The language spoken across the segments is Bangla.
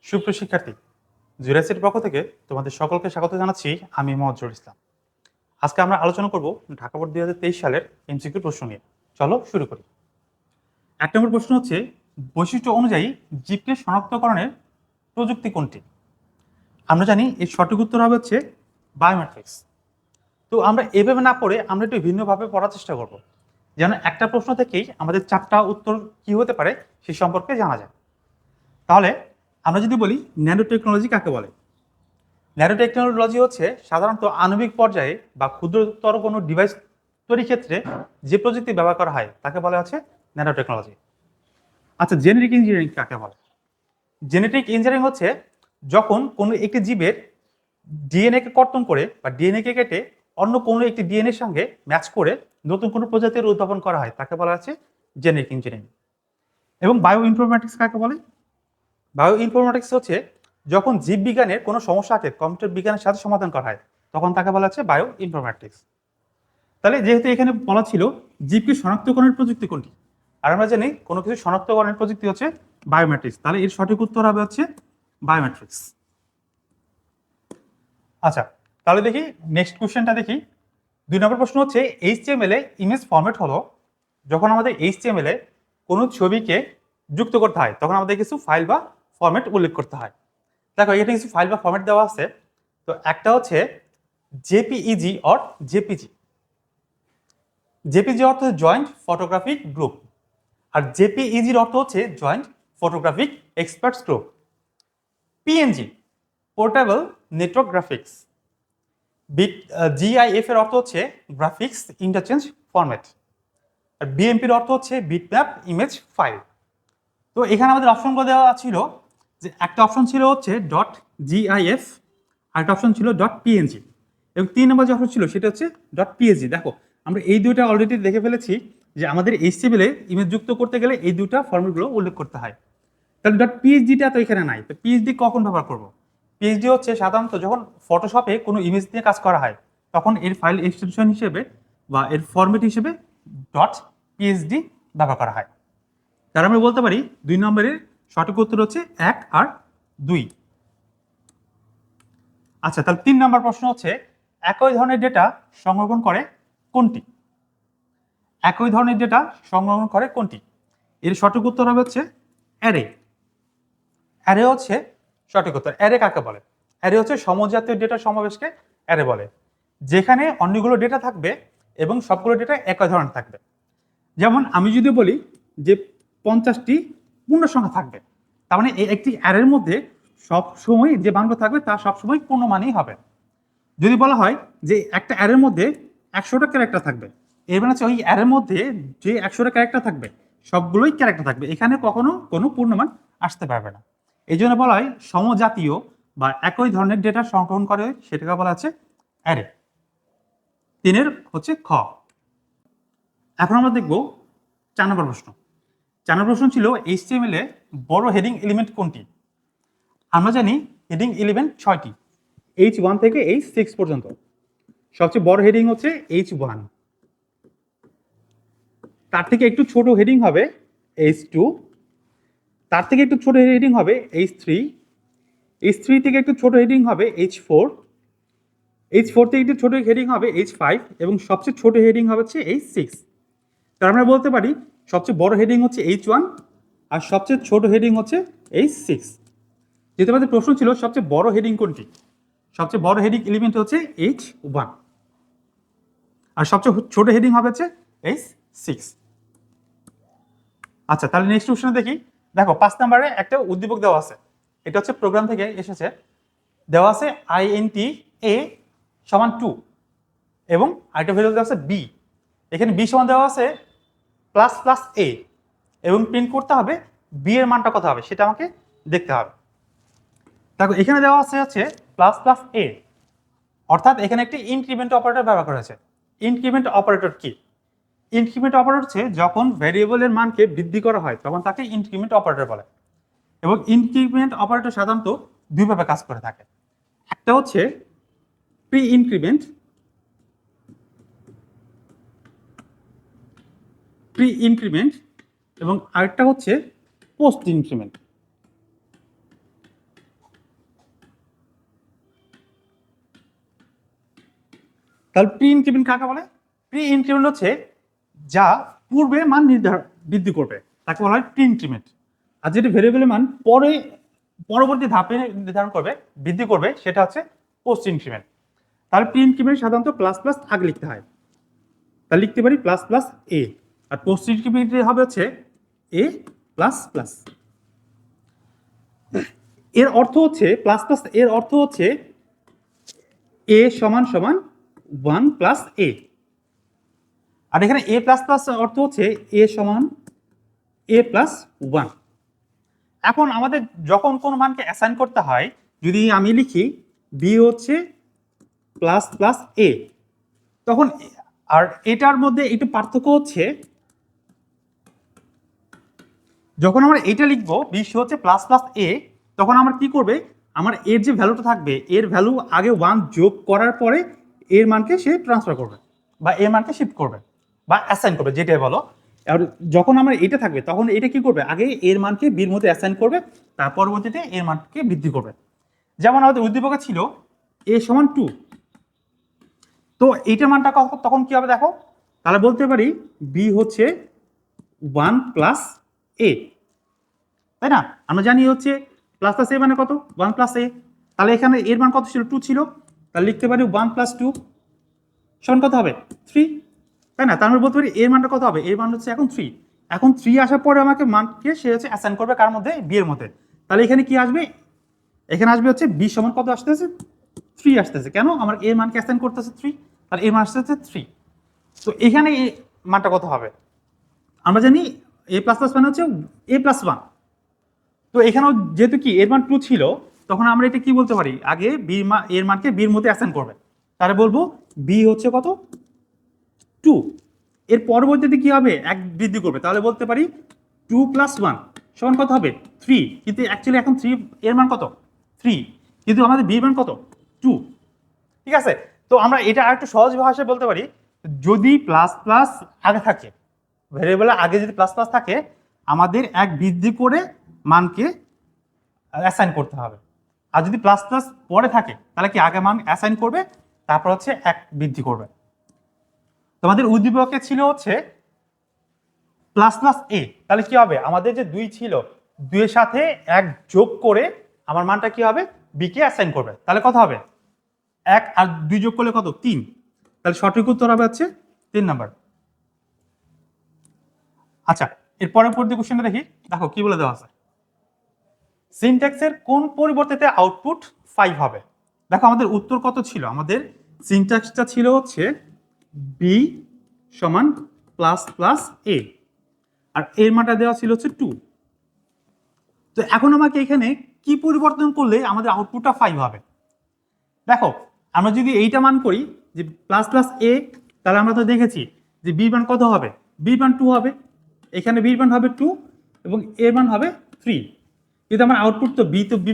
সুপ্রিয় শিক্ষার্থী, জুরাসির পক্ষ থেকে তোমাদের সকলকে স্বাগত জানাচ্ছি। আমি মোহাম্মদ ইসলাম। আজকে আমরা আলোচনা করব ঢাকা বোর্ড 2023 সালের এমসিকিউ প্রশ্ন নিয়ে। চলো শুরু করি। 1 নম্বর প্রশ্ন হচ্ছে, বৈশিষ্ট্য অনুযায়ী জীবকে শনাক্তকরণের প্রযুক্তি কোনটি? আমরা জানি এর সঠিক উত্তর হবে হচ্ছে বায়োমেট্রিক্স। তো আমরা এভাবে না পড়ে আমরা একটু ভিন্নভাবে পড়ার চেষ্টা করব, যেন একটা প্রশ্ন থেকেই আমাদের 4টা উত্তর কি হতে পারে সে সম্পর্কে জানা যায়। তাহলে আমরা যদি বলি ন্যানো টেকনোলজি কাকে বলে? ন্যানো টেকনোলজি হচ্ছে সাধারণত আণবিক পর্যায়ে বা ক্ষুদ্রতর কোনো ডিভাইস তৈরির ক্ষেত্রে যে প্রযুক্তি ব্যবহার করা হয় তাকে বলা হচ্ছে ন্যানো টেকনোলজি। আচ্ছা, জেনেটিক ইঞ্জিনিয়ারিং কাকে বলে? জেনেটিক ইঞ্জিনিয়ারিং হচ্ছে যখন কোনো একটি জীবের ডিএনএ কে কর্তন করে বা ডিএনএ কে কেটে অন্য কোনো একটি ডিএনএর সঙ্গে ম্যাচ করে নতুন কোনো প্রজাতির উদ্ভাবন করা হয় তাকে বলা হচ্ছে জেনেটিক ইঞ্জিনিয়ারিং। এবং বায়ো ইনফরমেটিক্স কাকে বলে? বায়ো ইনফরমেটিক্স হচ্ছে যখন জীববিজ্ঞানের কোনো সমস্যাকে কম্পিউটার বিজ্ঞানের সাথে সমাধান করা হয় তখন তাকে বলা হচ্ছে বায়ো ইনফরমেটিক্স। তাহলে যেহেতু এখানে বলা ছিল জীবকে শনাক্তকরণের প্রযুক্তি কোনটি, আর আমরা জানি কোনো কিছু শনাক্তকরণের প্রযুক্তি হচ্ছে বায়োমেট্রিক্স, তাহলে এর সঠিক উত্তর হবে হচ্ছে বায়োমেট্রিক্স। আচ্ছা, তাহলে দেখি নেক্সট কোশ্চেনটা দেখি। 2 নম্বর প্রশ্ন হচ্ছে, এইচটিএমএল এ ইমেজ ফরম্যাট হলো যখন আমাদের এইচটিএমএল এ কোনো ছবিকে যুক্ত করতে হয় তখন আমাদের কিছু ফাইল বা ফরম্যাট উল্লেখ করতে হয়। দেখো এখানে কিছু ফাইল বা ফরম্যাট দেওয়া আছে। তো একটা হচ্ছে জেপিইজি অর জেপিজি। জেপিজি অর্থ জয়েন্ট ফটোগ্রাফিক গ্রুপ, আর জেপিইজির অর্থ হচ্ছে joint photographic experts group. PNG portable network graphics. GIF এর অর্থ হচ্ছে গ্রাফিক্স ইন্টারচেঞ্জ ফরম্যাট, আর বিএমপির অর্থ হচ্ছে বিটম্যাপ ইমেজ ফাইল। তো এখানে আমাদের অপশনগুলো দেওয়া ছিল যে একটা অপশন ছিল হচ্ছে ডট জিআইএফ, আরেকটা অপশন ছিল ডট পিএনজি, এবং 3 নম্বর যে অপশন ছিল সেটা হচ্ছে ডট পিএসজি। দেখো আমরা এই দুইটা অলরেডি দেখে ফেলেছি যে আমাদের এইচটিএমএল এ ইমেজ যুক্ত করতে গেলে এই দুটো ফরম্যাটগুলো উল্লেখ করতে হয়। তাহলে ডট পিএইচডিটা তো এখানে নাই, তো পিএইচডি কখন ব্যবহার করব? পিএইচডি হচ্ছে সাধারণত যখন ফটোশপে কোনো ইমেজ নিয়ে কাজ করা হয় তখন এর ফাইল এক্সটেনশন হিসেবে বা এর ফরম্যাট হিসেবে ডট পিএইচডি ব্যবহার করা হয়। তার আমরা বলতে পারি 2 নম্বরের সঠিক উত্তর হচ্ছে 1 আর 2। আচ্ছা, তাহলে 3 নম্বর প্রশ্ন হচ্ছে, একই ধরনের ডেটা সংরক্ষণ করে কোনটি? একই ধরনের ডেটা সংরক্ষণ করে কোনটি? এর সঠিক উত্তর হবে হচ্ছে অ্যারে। অ্যারে হচ্ছে সঠিক উত্তর। অ্যারে কাকে বলে? অ্যারে হচ্ছে সমজাতীয় ডেটার সমাবেশকে অ্যারে বলে, যেখানে অনেকগুলো ডেটা থাকবে এবং সবগুলো ডেটা একই ধরনের থাকবে। যেমন আমি যদি বলি যে 50টি পূর্ণ সংখ্যা থাকবে, তার মানে এই একটি অ্যারের মধ্যে সব সময় যে মানগুলো থাকবে তা সবসময় পূর্ণ মানই হবে। যদি বলা হয় যে একটা অ্যারের মধ্যে 100টা ক্যারেক্টার থাকবে, এর মানে হচ্ছে ওই অ্যারের মধ্যে যে 100টা ক্যারেক্টার থাকবে সবগুলোই ক্যারেক্টার থাকবে, এখানে কখনো কোনো পূর্ণমান আসতে পারবে না। এই জন্য বলা হয় সমজাতীয় বা একই ধরনের ডেটা সংগ্রহণ করে সেটাকে বলা হচ্ছে অ্যারে। 3 হচ্ছে খ। এখন আমরা দেখব 4 নম্বর প্রশ্ন। 4 নম্বর প্রশ্ন ছিল এইচটিএমএল এ বড় হেডিং এলিমেন্ট কোনটি? আমরা জানি হেডিং এলিমেন্ট 6টি, H1 থেকে H6 পর্যন্ত। সবচেয়ে বড় হেডিং হচ্ছে H1, তার থেকে একটু ছোট হেডিং হবে H2, তার থেকে একটু ছোট হেডিং হবে H3, H3 থেকে একটু ছোট হেডিং হবে H4, H4 থেকে একটু ছোট হেডিং হবে H5 এবং সবচেয়ে ছোট হেডিং হবে হচ্ছে H6। তার আমরা বলতে পারি সবচেয়ে বড় হেডিং হচ্ছে H1 আর সবচেয়ে ছোট হেডিং হচ্ছে H6। যেহেতু আমাদের প্রশ্ন ছিল সবচেয়ে বড় হেডিং কোনটি, সবচেয়ে বড় হেডিং এলিমেন্ট হচ্ছে H1 আর সবচেয়ে ছোট হেডিং হবে হচ্ছে H6। আচ্ছা, তাহলে নেক্সট কোশ্চেনে দেখি। দেখো 5 নম্বরে একটা উদ্দীপক দেওয়া আছে, এটা হচ্ছে প্রোগ্রাম থেকে এসেছে। দেওয়া আছে int a সমান 2 এবং আরেকটা ভ্যালু দেওয়া আছে b। এখানে b সমান দেওয়া আছে প্লাস প্লাস a এবং প্রিন্ট করতে হবে b এর মানটা কত হবে সেটা আমাকে দেখতে হবে। দেখো এখানে দেওয়া আছে হচ্ছে প্লাস প্লাস a, অর্থাৎ এখানে একটি ইনক্রিমেন্ট অপারেটর ব্যবহার করা হয়েছে। ইনক্রিমেন্ট অপারেটর কি? ইনক্রিমেন্ট অপারেটর হচ্ছে যখন ভ্যারিয়েবলের মানকে বৃদ্ধি করা হয় তখন তাকে ইনক্রিমেন্ট অপারেটর বলে। এবং ইনক্রিমেন্ট অপারেটর সাধারণত দুইভাবে কাজ করে থাকে। একটা হচ্ছে প্রি ইনক্রিমেন্ট, এবং আরেকটা হচ্ছে পোস্ট ইনক্রিমেন্ট। তাহলে প্রি ইনক্রিমেন্ট কাকে বলে? প্রি ইনক্রিমেন্ট হচ্ছে যা পূর্বে মান বৃদ্ধি করবে তাকে বলা হয় প্রি ইনক্রিমেন্ট। আর যেটি ভেরিয়েবলের মান পরবর্তী ধাপে নির্ধারণ করবে, বৃদ্ধি করবে, সেটা হচ্ছে পোস্ট ইনক্রিমেন্ট। তাহলে প্রি ইনক্রিমেন্ট সাধারণত প্লাস প্লাস আগে লিখতে হয়, তাহলে লিখতে পারি প্লাস প্লাস এ, আর পোস্ট ইনক্রিমেন্ট হবে হচ্ছে এ প্লাস প্লাস। এর অর্থ হচ্ছে প্লাস প্লাস, এর অর্থ হচ্ছে এ সমান সমান 1 প্লাস এ, আর এখানে এ প্লাস প্লাস অর্থ হচ্ছে এ সমান এ প্লাস 1। এখন আমাদের যখন কোন মানকে অ্যাসাইন করতে হয়, যদি আমি লিখি বি হচ্ছে প্লাস প্লাস এ, তখন আর এটার মধ্যে একটু পার্থক্য হচ্ছে যখন আমরা এটা লিখবো বি হচ্ছে প্লাস প্লাস এ, তখন আমরা কি করবে, আমার এর যে ভ্যালুটা থাকবে এর ভ্যালু আগে 1 যোগ করার পরে এর মানকে সে ট্রান্সফার করবে বা এর মানকে শিফট করবে বা অ্যাসাইন করবে, যেটাই বলো। আর যখন আমার এটা থাকবে তখন এটা কি করবে, আগে এর মানকে বির মধ্যে অ্যাসাইন করবে, তার পরবর্তীতে এর মানকে বৃদ্ধি করবে। যেমন আমাদের উদ্দীপকে ছিল এ সমান 2, তো এইটার মানটা তখন কি হবে দেখো, তাহলে বলতে পারি বি হচ্ছে 1 প্লাস এ, তাই না? আমরা জানি হচ্ছে প্লাস প্লাস এ মানে কত, 1 প্লাস এ। তাহলে এখানে এর মান কত ছিল, 2 ছিল, তাহলে লিখতে পারি 1 প্লাস 2 সমান কত হবে, 3, তাই না? তার মানে বলতে পারি এর মানটা কত হবে, এর মান হচ্ছে এখন 3। এখন 3 আসার পরে আমাকে মানকে সে হচ্ছে অ্যাসাইন করবে কার মধ্যে, বি এর মধ্যে। তাহলে এখানে কি আসবে, এখানে আসবে হচ্ছে বি সমান কত আসতেছে, 3 আসতেছে। কেন, আমার এর মানকে অ্যাসাইন করতেছে 3, তাহলে এর মান আসতেছে 3। তো এখানে এই মানটা কত হবে, আমরা জানি এ প্লাস প্লাস মানে হচ্ছে এ প্লাস 1। তো এখানেও যেহেতু কি এর মান 2 ছিল, তখন আমরা এটা কি বলতে পারি, আগে বি এর মানকে বির মধ্যে অ্যাসাইন করবে, তাহলে বলবো বি হচ্ছে কত, 2। এর পরবর্তীতে কি হবে, 1 বৃদ্ধি করবে, তাহলে বলতে পারি 2 প্লাস 1 সমান কত হবে, 3। কিন্তু অ্যাকচুয়ালি এখন 3 এর মান কত, 3, কিন্তু আমাদের বি মান কত, 2। ঠিক আছে, তো আমরা এটা আরেকটু সহজ ভাষায় বলতে পারি, যদি প্লাস প্লাস আগে থাকে, ভেরিয়েবলের আগে যদি প্লাস প্লাস থাকে, আমাদের 1 বৃদ্ধি করে মানকে অ্যাসাইন করতে হবে। আর যদি প্লাস প্লাস পরে থাকে তাহলে কি আগে মান অ্যাসাইন করবে, তারপর হচ্ছে 1 বৃদ্ধি করবে। তোমাদের উদ্দীপকে ছিল হচ্ছে প্লাস প্লাস এ, তাহলে কি হবে, আমাদের যে 2 ছিল 2 এর সাথে 1 যোগ করে আমার মানটা কি হবে, বি কে অ্যাসাইন করবে, তাহলে কত হবে, 1 আর 2 যোগ করলে কত, 3। তাহলে সঠিক উত্তর হবে হচ্ছে 3 নাম্বার। আচ্ছা, এর পরবর্তী কোশ্চেনটা দেখি, দেখো কি বলে দেওয়া আছে, সিনট্যাক্সের কোন পরিবর্তিতে আউটপুট 5 হবে। দেখো আমাদের উত্তর কত ছিল, আমাদের সিনট্যাক্সটা ছিল হচ্ছে বি সমান প্লাস প্লাস এ, আর এর মানটা দেওয়া ছিল হচ্ছে 2। তো এখন আমাকে এখানে কি পরিবর্তন করলে আমাদের আউটপুটটা 5 হবে। দেখো আমরা যদি এইটা মান করি যে প্লাস প্লাস এ, তাহলে আমরা তো দেখেছি যে বি মান কত হবে, বি মান 2 হবে, এখানে বি মান হবে 2 এবং এর মান হবে 3। কিন্তু আমার আউটপুট তো বি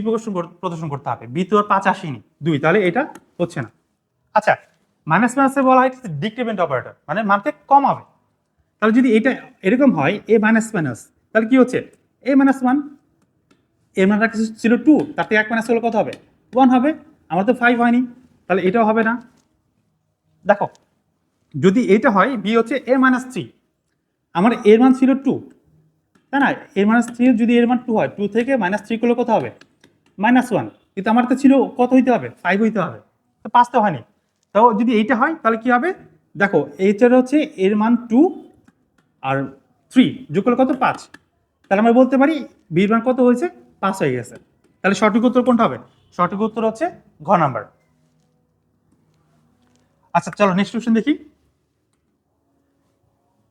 প্রদর্শন করতে হবে, বি তো আর 5 আসেনি, 2, তাহলে এটা হচ্ছে না। আচ্ছা, মাইনাস মাইনাসে বলা হয় ডিক্রিমেন্ট অপারেটর, মানে মানকে কমাবে। তাহলে যদি এটা এরকম হয় এ মাইনাস মাইনাস, তাহলে কি হচ্ছে এ মাইনাস 1, এর মানটা ছিল 2, তার থেকে 1 মাইনাস হলে কত হবে, 1 হবে। আমার তো 5 হয়নি, তাহলে এটাও হবে না। দেখো যদি এটা হয় বি হচ্ছে এ মাইনাস 3, আমার এর মান ছিল 2, তাই না? এর মাইনাস 3 যদি এর মান 2 হয়, 2 থেকে মাইনাস 3 করলে কত হবে, -1। কিন্তু আমার তো ছিল কত হইতে হবে, 5 হইতে হবে, তো 5 তো হয়নি। তো যদি এইটা হয় তাহলে কি হবে, দেখো এইটার হচ্ছে এর মান 2 আর 3 যোগ করলে কত, 5। তাহলে আমরা বলতে পারি বির মান কত হয়েছে, 5 হয়ে গেছে। তাহলে সঠিক উত্তর কোনটা হবে, সঠিক উত্তর হচ্ছে ঘ নাম্বার। আচ্ছা চলো নেক্সট কোশ্চেন দেখি,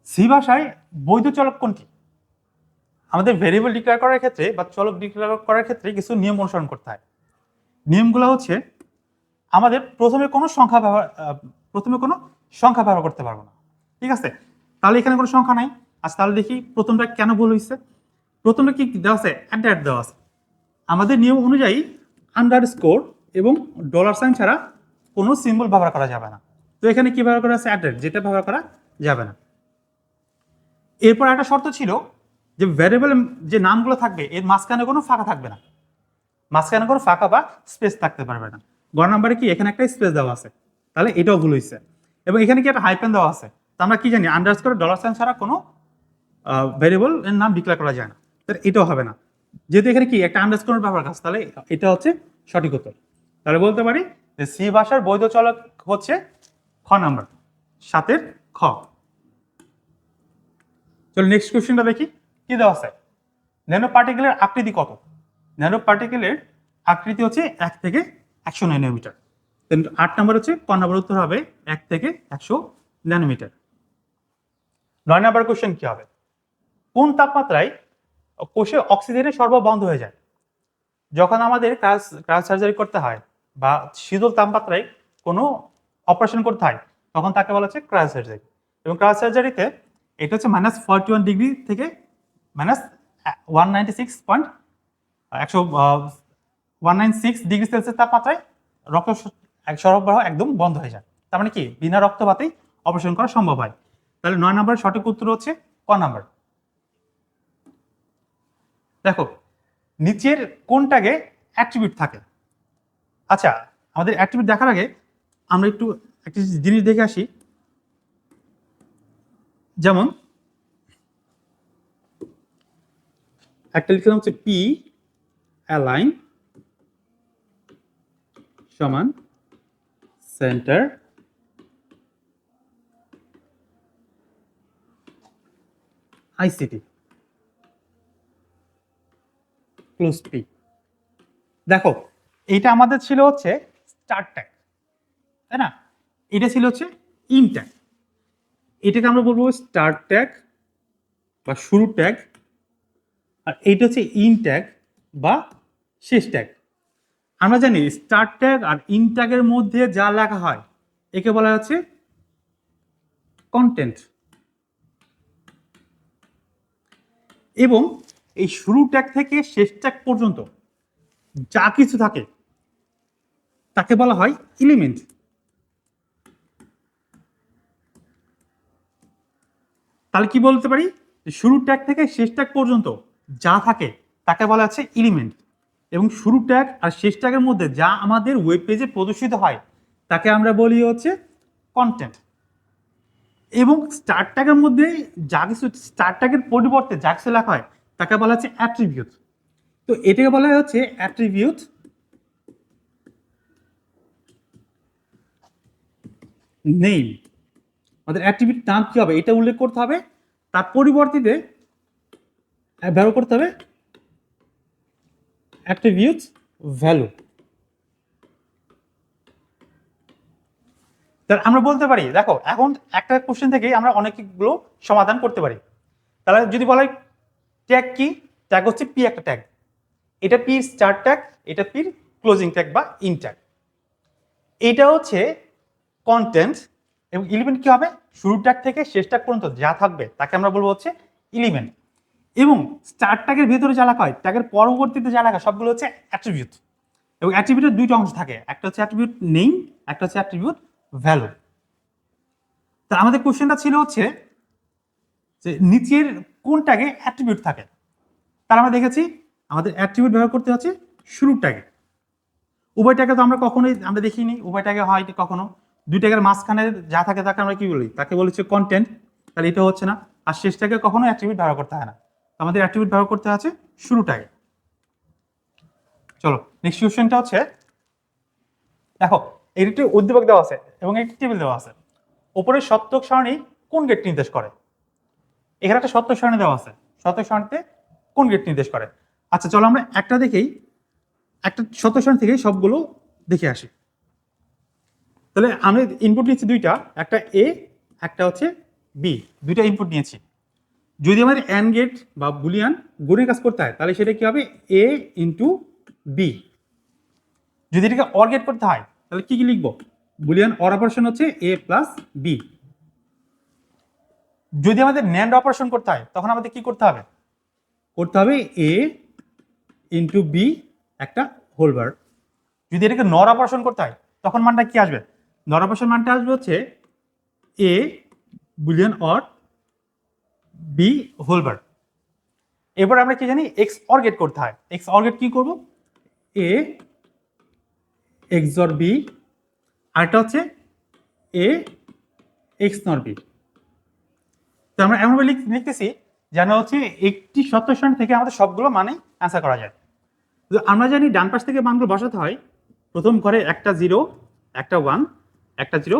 সি ভাষায় বৈধ চলক কোনটি। আমাদের ভেরিয়েবল ডিক্লেয়ার করার ক্ষেত্রে বা চলক ডিক্লেয়ার করার ক্ষেত্রে কিছু নিয়ম অনুসরণ করতে হয়। নিয়মগুলো হচ্ছে আমাদের প্রথমে কোনো সংখ্যা ব্যবহার করতে পারবো না, ঠিক আছে? তাহলে এখানে কোনো সংখ্যা নাই। আচ্ছা তাহলে দেখি প্রথমটা কেন ভুল হয়েছে। প্রথমটা কি দেওয়া আছে, অ্যাট দেওয়া আছে। আমাদের নিয়ম অনুযায়ী আন্ডারস্কোর এবং ডলার সাইন ছাড়া কোনো সিম্বল ব্যবহার করা যাবে না। তো এখানে কি ব্যবহার করা আছে, অ্যাট, যেটা ব্যবহার করা যাবে না। এরপর একটা শর্ত ছিল যে ভ্যারিয়েবল যে নামগুলো থাকবে এর মাঝখানে কোনো ফাঁকা থাকবে না, মাঝখানে কোনো ফাঁকা বা স্পেস থাকতে পারবে না। গ নাম্বারে কি এখানে একটা স্পেস দেওয়া আছে, তাহলে এটাও ভুল হয়েছে। এবং এখানে কি একটা হাইপেন দেওয়া আছে, তো আমরা কি জানি আন্ডারস্কোর ডলার সাইন ছাড়া কোনো ভেরিয়েবল এর নাম ডিক্লেয়ার করা যায় না, তাহলে এটাও হবে না। যেহেতু এখানে কি একটা আন্ডারস্কোর ব্যবহার আছে, তাহলে এটা হচ্ছে সঠিক উত্তর। তাহলে বলতে পারি যে সি ভাষার বৈধ চলক হচ্ছে খ নাম্বার, 7 খ। চলো নেক্সট কোশ্চেনটা দেখি কি দেওয়া আছে। ন্যানো পার্টিকেলের আকৃতি কত? ন্যানো পার্টিকেলের আকৃতি হচ্ছে 1 থেকে 100 ন্যানোমিটার। 8 নম্বর হচ্ছে ক নম্বর উত্তর হবে 1 থেকে 100 ন্যানোমিটার। 9 নম্বর কোশ্চেন কি হবে? কোন তাপমাত্রায় কোষে অক্সিজেনের সরবরাহ বন্ধ হয়ে যায়? যখন আমাদের ক্রাস সার্জারি করতে হয় বা শীতল তাপমাত্রায় কোনো অপারেশন করতে হয়, তখন তাকে বলা হচ্ছে ক্রাস সার্জারি। এবং ক্রাস সার্জারিতে এটা হচ্ছে -41 ডিগ্রি থেকে -196 ডিগ্রি সেলসিয়াস তাপমাত্রায় রক্ত সরবরাহ একদম বন্ধ হয়ে যায়। তার মানে কি বিনা রক্তপাতেই অপারেশন করা সম্ভব হয়। তাহলে 9 নম্বরের সঠিক উত্তর হচ্ছে ক নাম্বার। দেখো নিচের কোনটাকে অ্যাট্রিবিউট থাকে? আচ্ছা, আমাদের অ্যাট্রিবিউট দেখার আগে আমরা একটু একটা জিনিস দেখে আসি। যেমন একটা লিখলাম হচ্ছে পি অ্যালাইন সমান সেন্টার আইসিটি ক্লোজ পি। দেখো এইটা আমাদের ছিল হচ্ছে স্টার্ট ট্যাগ, তাই না? এটা ছিল হচ্ছে ইন ট্যাগ। এটাকে আমরা বলবো স্টার্ট ট্যাগ বা শুরু ট্যাগ, আর এইটা হচ্ছে ইন ট্যাগ বা শেষ ট্যাগ। আমরা জানি স্টার্ট ট্যাগ আর ইন ট্যাগের মধ্যে যা লেখা হয় একে বলা হচ্ছে কন্টেন্ট। এবং এই শুরু ট্যাগ থেকে শেষ ট্যাগ পর্যন্ত যা কিছু থাকে তাকে বলা হয় এলিমেন্ট। তাহলে কি বলতে পারি? শুরু ট্যাগ থেকে শেষ ট্যাগ পর্যন্ত যা থাকে তাকে বলা হচ্ছে এলিমেন্ট। এবং শুরু ট্যাগ আর শেষ ট্যাগের মধ্যে যা আমাদের ওয়েব পেজে প্রদর্শিত হয় তাকে আমরা বলি হচ্ছে কন্টেন্ট। এবং স্টার্ট ট্যাগের মধ্যে যা কিছু স্টার্ট ট্যাগের পরিবর্তে যা কিছু লেখা হয় তাকে বলা হচ্ছে অ্যাট্রিবিউট। তো এটাকে বলা হচ্ছে অ্যাট্রিবিউট নেম। আমাদের অ্যাট্রিবিউট নাম কি হবে এটা উল্লেখ করতে হবে, তার পরিবর্তিতে ব্যবহার করতে হবে অ্যাট্রিবিউট ভ্যালু। তাহলে আমরা বলতে পারি দেখো এখন একটা কোশ্চেন থেকেই আমরা অনেকগুলো সমাধান করতে পারি। তাহলে যদি বলা হয় ট্যাগ কি, ট্যাগ হচ্ছে পি একটা ট্যাগ, এটা পি স্টার্ট ট্যাগ, এটা পি ক্লোজিং ট্যাগ বা ইন ট্যাগ। এটা হচ্ছে কন্টেন্ট। এবং এলিমেন্ট কি হবে? শুরু ট্যাগ থেকে শেষ ট্যাগ পর্যন্ত যা থাকবে তাকে আমরা বলবো হচ্ছে এলিমেন্ট। এবং স্টার্ট ট্যাগের ভেতরে যা লেখা হয় ট্যাগের পরবর্তীতে যা লেখা সবগুলো হচ্ছে অ্যাট্রিবিউট। এবং অ্যাট্রিবিউটের দুইটা অংশ থাকে, একটা হচ্ছে অ্যাট্রিবিউট নেম, একটা হচ্ছে অ্যাট্রিবিউট ভ্যালু। তা আমাদের কোশ্চেনটা ছিল হচ্ছে যে নিচের কোন ট্যাগে অ্যাট্রিবিউট থাকে? তার আমরা দেখেছি আমাদের অ্যাট্রিবিউট ব্যবহার করতে হচ্ছে শুরু ট্যাগে। উভয় ট্যাগে তো আমরা কখনোই আমরা দেখিনি, উভয় ট্যাগে হয় কখনো। দুই ট্যাগের মাঝখানে যা থাকে তাকে আমরা কি বলি? তাকে বলি হচ্ছে কন্টেন্ট। তাহলে এটা হচ্ছে না। আর শেষ ট্যাগে কখনো অ্যাট্রিবিউট ব্যবহার করতে হয় না, আমাদের অ্যাট্রিবিউট ব্যবহার করতে আছে শুরু ট্যাগে। চলো নেক্সট কোশ্চেনটা হচ্ছে দেখো একটি উদ্দীপক দেওয়া আছে এবং একটি টেবিল দেওয়া আছে। ওপরের সত্যক সারণী কোন গেট নির্দেশ করে? এখানে একটা সত্যক সারণী দেওয়া আছে, সত্যক সারণীতে কোন গেট নির্দেশ করে? আচ্ছা চলো আমরা একটা দেখেই, একটা সত্যক সারণী থেকে সবগুলো দেখে আসি। তাহলে আমরা ইনপুট নিচ্ছি দুইটা, একটা এ একটা হচ্ছে বি, দুইটা ইনপুট নিয়েছি। যদি আমাদের অ্যান্ড গেট বা বুলিয়ান গুণের কাজ করতে হয় তাহলে সেটা কি হবে? এ ইন্টু বি। যদি এটাকে অর গেট করতে হয় তাহলে কি কি লিখবো? বুলিয়ান অর অপারেশন হচ্ছে এ প্লাস বি। যদি আমাদের ন্যান্ড অপারেশন করতে হয় তখন আমাদের কি করতে হবে? করতে হবে এ ইন্টু বি একটা হোল বার। যদি এটাকে নর অপারেশন করতে হয় তখন মানটা কি আসবে? নর অপারেশন মানটা আসবে হচ্ছে A Boolean or B whole bar. এবার আমরা কি জানি এক্স অর গেট করতে হয়। এক্স অর গেট কি করব? এ এক্স অর বি, আরেকটা হচ্ছে এ এক্স নর বি। তো আমরা এমনভাবে লিখতেছি যেন হচ্ছে একটি সত্য সারণী থেকে আমাদের সবগুলো মানে অ্যান্সার করা যায়। তো আমরা জানি ডান পাশ থেকে মানগুলো বসাতে হয়, প্রথম ঘরে একটা 0 একটা 1 একটা 0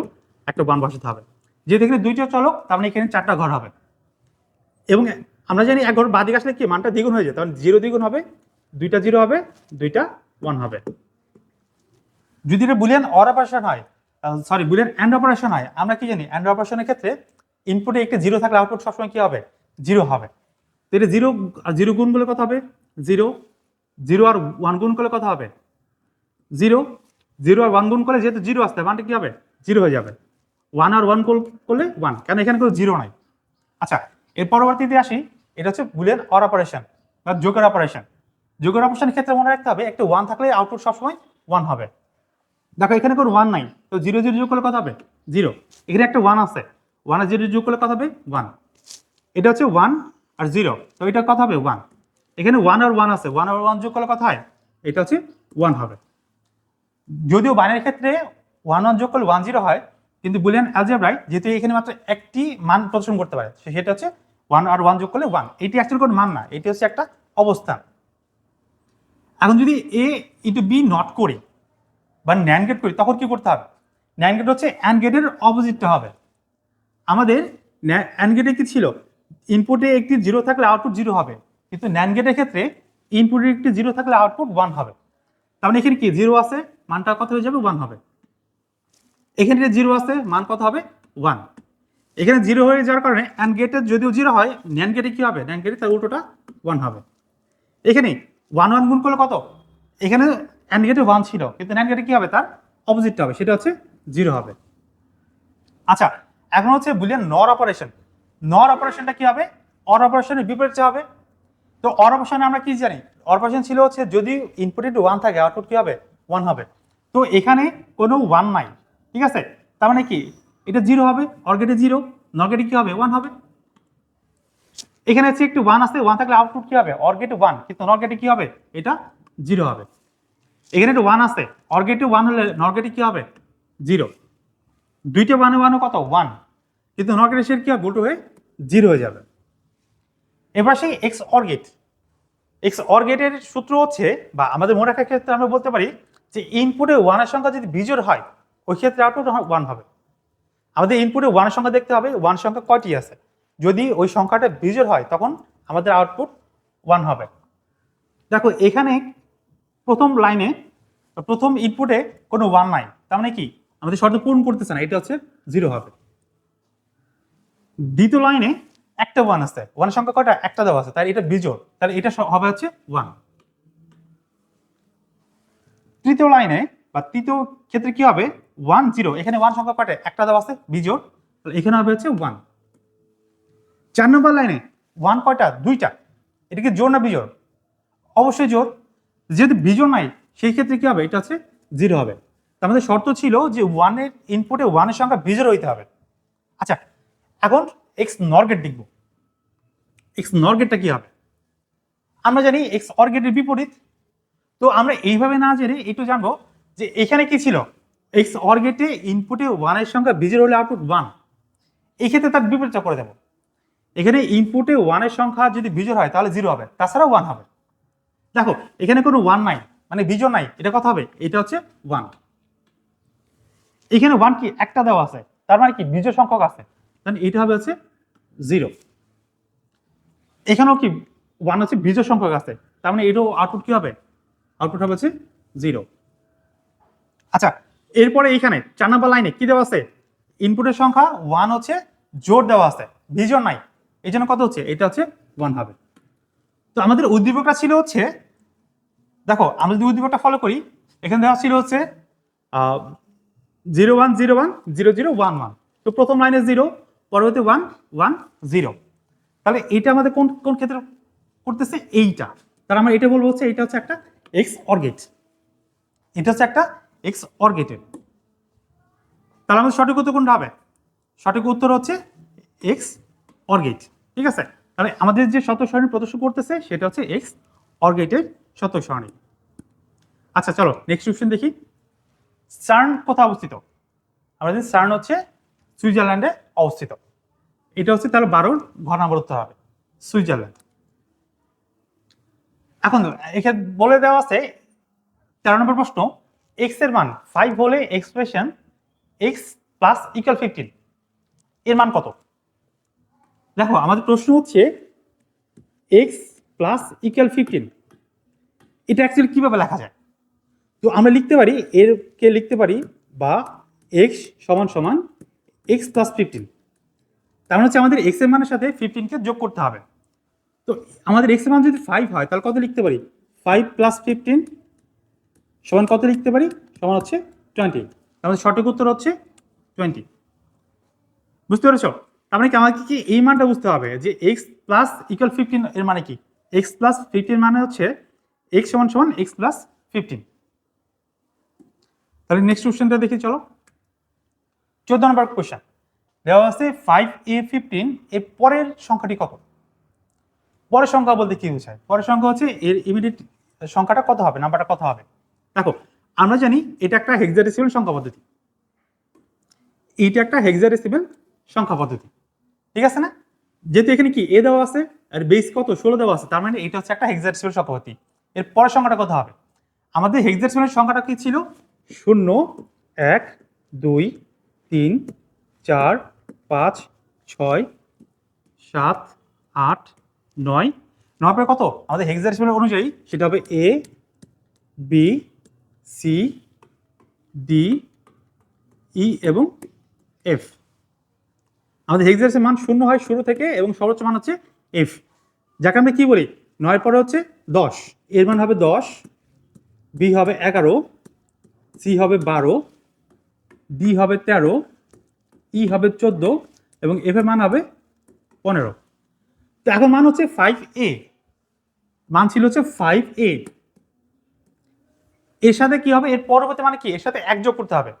একটা 1 বসাতে হবে। যেহেতু এখানে দুইটা চলক তার মানে এখানে 4টা ঘর হবে, এবং আমরা জানি এক ঘর বাঁ দিকে আসলে কি মানটা দ্বিগুণ হয়ে যায়, তখন 0 দ্বিগুণ হবে, দুইটা 0 হবে, দুইটা 1 হবে। যদি এটা বুলিয়ান অর অপারেশন হয়, সরি বুলিয়ান অ্যান্ড অপারেশন হয়, আমরা কি জানি অ্যান্ড অপারেশনের ক্ষেত্রে ইনপুটে একটি 0 থাকলে আউটপুট সবসময় কি হবে, 0 হবে। তো এটা 0 আর 0 গুণ করলে কত হবে, 0, 0 আর 1 গুণ করলে কত হবে, 0, 0 আর 1 গুণ করলে যেহেতু 0 আসতে মানটা কি হবে, 0 হয়ে যাবে। 1 আর 1 করলে 1, কেন এখানে কোনো 0 নাই। আচ্ছা, এর পরবর্তীতে আসি, এটা হচ্ছে বুলিয়ান অর অপারেশন বা যোগের অপারেশন। যোগের অপারেশনের ক্ষেত্রে মনে রাখতে হবে একটা 1 থাকলে আউটপুট সবসময় 1 হবে। দেখো এখানে কোনো 1 নাই, তো 0 0 যোগ করলে কত হবে, 0। এখানে একটা 1 আছে, 1 আর 0 যোগ করলে কত হবে, 1। এটা হচ্ছে 1 আর 0, তো এটা কত হবে, 1। এখানে 1 আর 1 আছে, 1 আর 1 যোগ করলে কত হয়, এটা হচ্ছে 1 হবে। যদিও বাইনারির ক্ষেত্রে 1 1 যোগ করলে 1 0 হয়, কিন্তু বুলিয়ান অ্যালজেব্রায় যেহেতু এখানে মাত্র একটি মান প্রদর্শন করতে পারে, সেটা হচ্ছে 1 আর 1 যোগ করলে 1। এটি অ্যাকচুয়ালি কোনো মান না, এটি হচ্ছে একটা অবস্থান। এখন যদি এ ইন্টু বি নট করি বা ন্যান্ড গেট করি, তখন কি করতে হবে, ন্যান্ড গেট হচ্ছে অ্যান্ড গেটের অপোজিটটা হবে। আমাদের অ্যান্ড গেটে কি ছিল, ইনপুটে একটি 0 থাকলে আউটপুট 0 হবে, কিন্তু ন্যান্ড গেটের ক্ষেত্রে ইনপুটে একটি 0 থাকলে আউটপুট 1 হবে। তার মানে এখানে কি 0 আছে, মানটা কত হয়ে যাবে, 1 হবে। এখানে 0 আছে, মান কত হবে, 1। এখানে 0 হয়ে যাওয়ার কারণে অ্যান্ড গেটে যদিও 0 হয়, ন্যান্ড গেটে কি হবে, ন্যান্ড গেটে তার উল্টোটা 1 হবে। এখানে 1 1 গুণ করলে কত, এখানে অ্যান্ড গেটে 1 ছিল, কিন্তু ন্যান্ড গেটে কি হবে, তার অপোজিটটা হবে, সেটা হচ্ছে 0 হবে। আচ্ছা, এখন হচ্ছে বুলিয়ান নর অপারেশন। নর অপারেশনটা কি হবে, অর অপারেশনের বিপরীত হবে। তো অর অপারেশনে আমরা কি জানি, অর অপারেশন ছিল হচ্ছে যদি ইনপুটে 1 থাকে আউটপুট কি হবে, 1 হবে। তো এখানে কোনো 1 নাই, ঠিক আছে, তার মানে কি এটা 0 হবে, অর গেটে 0, নর গেটে কি হবে, 1 হবে। এখানে হচ্ছে একটু 1 আছে, 1 থাকলে আউটপুট কি হবে, অর গেটে 1, কিন্তু নর গেটে কি হবে, এটা 0 হবে। এখানে একটু 1 আছে, অর গেটে 1 হলে নর গেটে কি হবে, 0। দুইটা 1 1 কত, 1, কিন্তু নর গেটে সেটা কি হবে, উল্টো হয়ে 0 হয়ে যাবে। এবার সেই X OR gate, X OR গেটের সূত্র হচ্ছে, বা আমাদের মনে রাখার ক্ষেত্রে আমরা বলতে পারি যে ইনপুটে 1 এর সংখ্যা যদি বিজোড় হয়, ওই ক্ষেত্রে আউটপুট 1 হবে। আমাদের ইনপুটে 1 এর সংখ্যা দেখতে হবে 1 সংখ্যা কয়টি আছে, যদি ওই সংখ্যাটা বিজোড় হয় তখন আমাদের আউটপুট 1 হবে। দেখো এখানে প্রথম লাইনে প্রথম ইনপুটে কোনো 1 নাই, তার মানে কি আমাদের শর্ত পূরণ করতেছে না, এটা হচ্ছে 0 হবে। দ্বিতীয় লাইনে একটা 1 আছে, 1 সংখ্যা কয়টা, একটা দেওয়া আছে, তাই এটা বিজোড়, তাহলে এটা হবে হচ্ছে 1। তৃতীয় লাইনে বা তৃতীয় ক্ষেত্রে কি হবে, 1 0, এখানে 1 সংখ্যা কয়টা, একটা দেওয়া আছে, বিজোড়, তাহলে এখানে হবে হচ্ছে 1। 4 নম্বর লাইনে 1 কয়টা, দুইটা, এটা কি জোড় না বিজোড়, অবশ্যই জোড়, যেহেতু বিজোড় নাই সেই ক্ষেত্রে কি হবে, এটা হচ্ছে 0 হবে। তার মধ্যে শর্ত ছিল যে 1 এর ইনপুটে 1 এর সংখ্যা বিজোড় হইতে হবে। আচ্ছা, এখন এক্স নর গেট দেখব। এক্স নর গেটটা কি হবে, আমরা জানি এক্স অর গেটের বিপরীত। তো আমরা এইভাবে না জেনে একটু জানবো যে এখানে কি ছিল, এক্স অর গেটে ইনপুটে 1 এর সংখ্যা বিজোড় হলে আউটপুট 1, এই ক্ষেত্রে তার বিপরীতটা করে দেবো। এখানে ইনপুটে 1 এর সংখ্যা যদি বিজোড় হয় তাহলে 0 হবে, তাছাড়া 1 হবে। দেখো এখানে কোনো 1 নাই, মানে বিজোড় নাই, এটা কথা হবে, এটা হচ্ছে 1। এখানে 1 কি একটা দেওয়া আছে, তার মানে কি বিজোড় সংখ্যক আছে, তাহলে এটা হবে হচ্ছে 0। এখানেও কি 1 হচ্ছে বিজোড় সংখ্যক আছে, তার মানে এটাও আউটপুট কি হবে, আউটপুট হবে হচ্ছে 0। আচ্ছা, এরপরে এইখানে 4 নম্বর লাইনে কি দেওয়া আছে, ইনপুটের সংখ্যা 1 হচ্ছে জোড় দেওয়া আছে, বিজোড় নাই, এই জন্য কত হচ্ছে, এটা হচ্ছে 1 হবে। তো আমাদের উদ্দীপকটা ছিল হচ্ছে, দেখো আমরা যদি উদ্দীপকটা ফলো করি, এখানে দেওয়া ছিল হচ্ছে 0 1 0 1 0 0 1 1। তো প্রথম লাইনে 0, পরবর্তী 1 1 0, তাহলে এটা আমাদের কোন কোন ক্ষেত্রে করতেছে, এইটা, তাহলে আমরা এটা বলবো হচ্ছে এটা হচ্ছে একটা এক্স অর গেট, এটা হচ্ছে একটা এক্স অর গেটের। তাহলে আমাদের সঠিক উত্তর কোনটা হবে, সঠিক উত্তর হচ্ছে এক্স অর গেট, ঠিক আছে। তাহলে আমাদের যে সত্য সারণী প্রদর্শন করতেছে সেটা হচ্ছে এক্স অর গেটের সত্য সারণী। আচ্ছা চলো নেক্সট কোশ্চেন দেখি। সার্ন কোথায় অবস্থিত, আমরা জানি সার্ন হচ্ছে সুইজারল্যান্ডে অবস্থিত। এটা হচ্ছে তাহলে 12 ঘ নাম্বার উত্তর হবে সুইজারল্যান্ড। এখন এখানে বলে দেওয়া আছে 13 নম্বর প্রশ্ন, এক্স এর মান 5 হলে এক্সপ্রেশন এক্স প্লাস ইকুয়াল 15 এর মান কত? দেখো আমাদের প্রশ্ন হচ্ছে এক্স প্লাস ইকুয়াল 15, এটা অ্যাকচুয়ালি কিভাবে লেখা যায়? তো আমরা লিখতে পারি এরকে লিখতে পারি বা এক্স সমান সমান এক্স প্লাস 15, তার মানে হচ্ছে আমাদের এক্স এর মানের সাথে 15 কে যোগ করতে হবে। তো আমাদের এক্স এর মান যদি 5 হয় তাহলে কত লিখতে পারি? 5 প্লাস 15 সমান কত লিখতে পারি? সমান হচ্ছে 20। আমাদের সঠিক উত্তর হচ্ছে 20। বুঝতে পেরেছো? তার মানে কি আমাকে কি এই মানটা বুঝতে হবে যে এক্স প্লাস ইকুয়াল 15 এর মানে কি? এক্স প্লাস 15 মানে হচ্ছে এক্স সমান সমান এক্স প্লাস 15। তাহলে নেক্সট কোশ্চেনটা দেখি চলো। 14 নম্বর কোশ্চেন দেওয়া আছে 5a15 এর পরের সংখ্যাটি কত? পরের সংখ্যা বলতে কি বোঝায়? পরের সংখ্যা হচ্ছে এর ইমিডিয়েট সংখ্যাটা কত হবে, নাম্বারটা কত হবে। দেখো আমরা জানি এটা একটা হেক্সাডেসিমাল সংখ্যা পদ্ধতি, এইটা একটা হেক্সাডেসিমাল সংখ্যা পদ্ধতি, ঠিক আছে না? যেহেতু এখানে কি এ দেওয়া আছে আর বেস কত 16 দেওয়া আছে, তার মানে এটা হচ্ছে একটা হেক্সাডেসিমাল সংখ্যা পদ্ধতি। এর পরের সংখ্যাটা কত হবে? আমাদের হেক্সাডেসিমাল সংখ্যাটা কি ছিল? 0 1 2 3 4 5 6 7 8 9 9 পরে কত? আমাদের হেক্সাডেসিমাল অনুযায়ী সেটা হবে A B C D E এবং এফ। আমাদের হেক্সাডেসিমাল মান 0 হয় শুরু থেকে এবং সর্বোচ্চ মান হচ্ছে এফ, যাকে আমরা কি বলি 9 পরে হচ্ছে 10, এর মান হবে 10, বি হবে 11, সি হবে 12, ডি হবে 13, ই হবে 14 এবং এফ এর মান হবে 15। তো এখন মান হচ্ছে 5a, মান ছিল হচ্ছে 5a, এর সাথে কি হবে? এর পরবর্তী মানে কি এর সাথে 1 যোগ করতে হবে।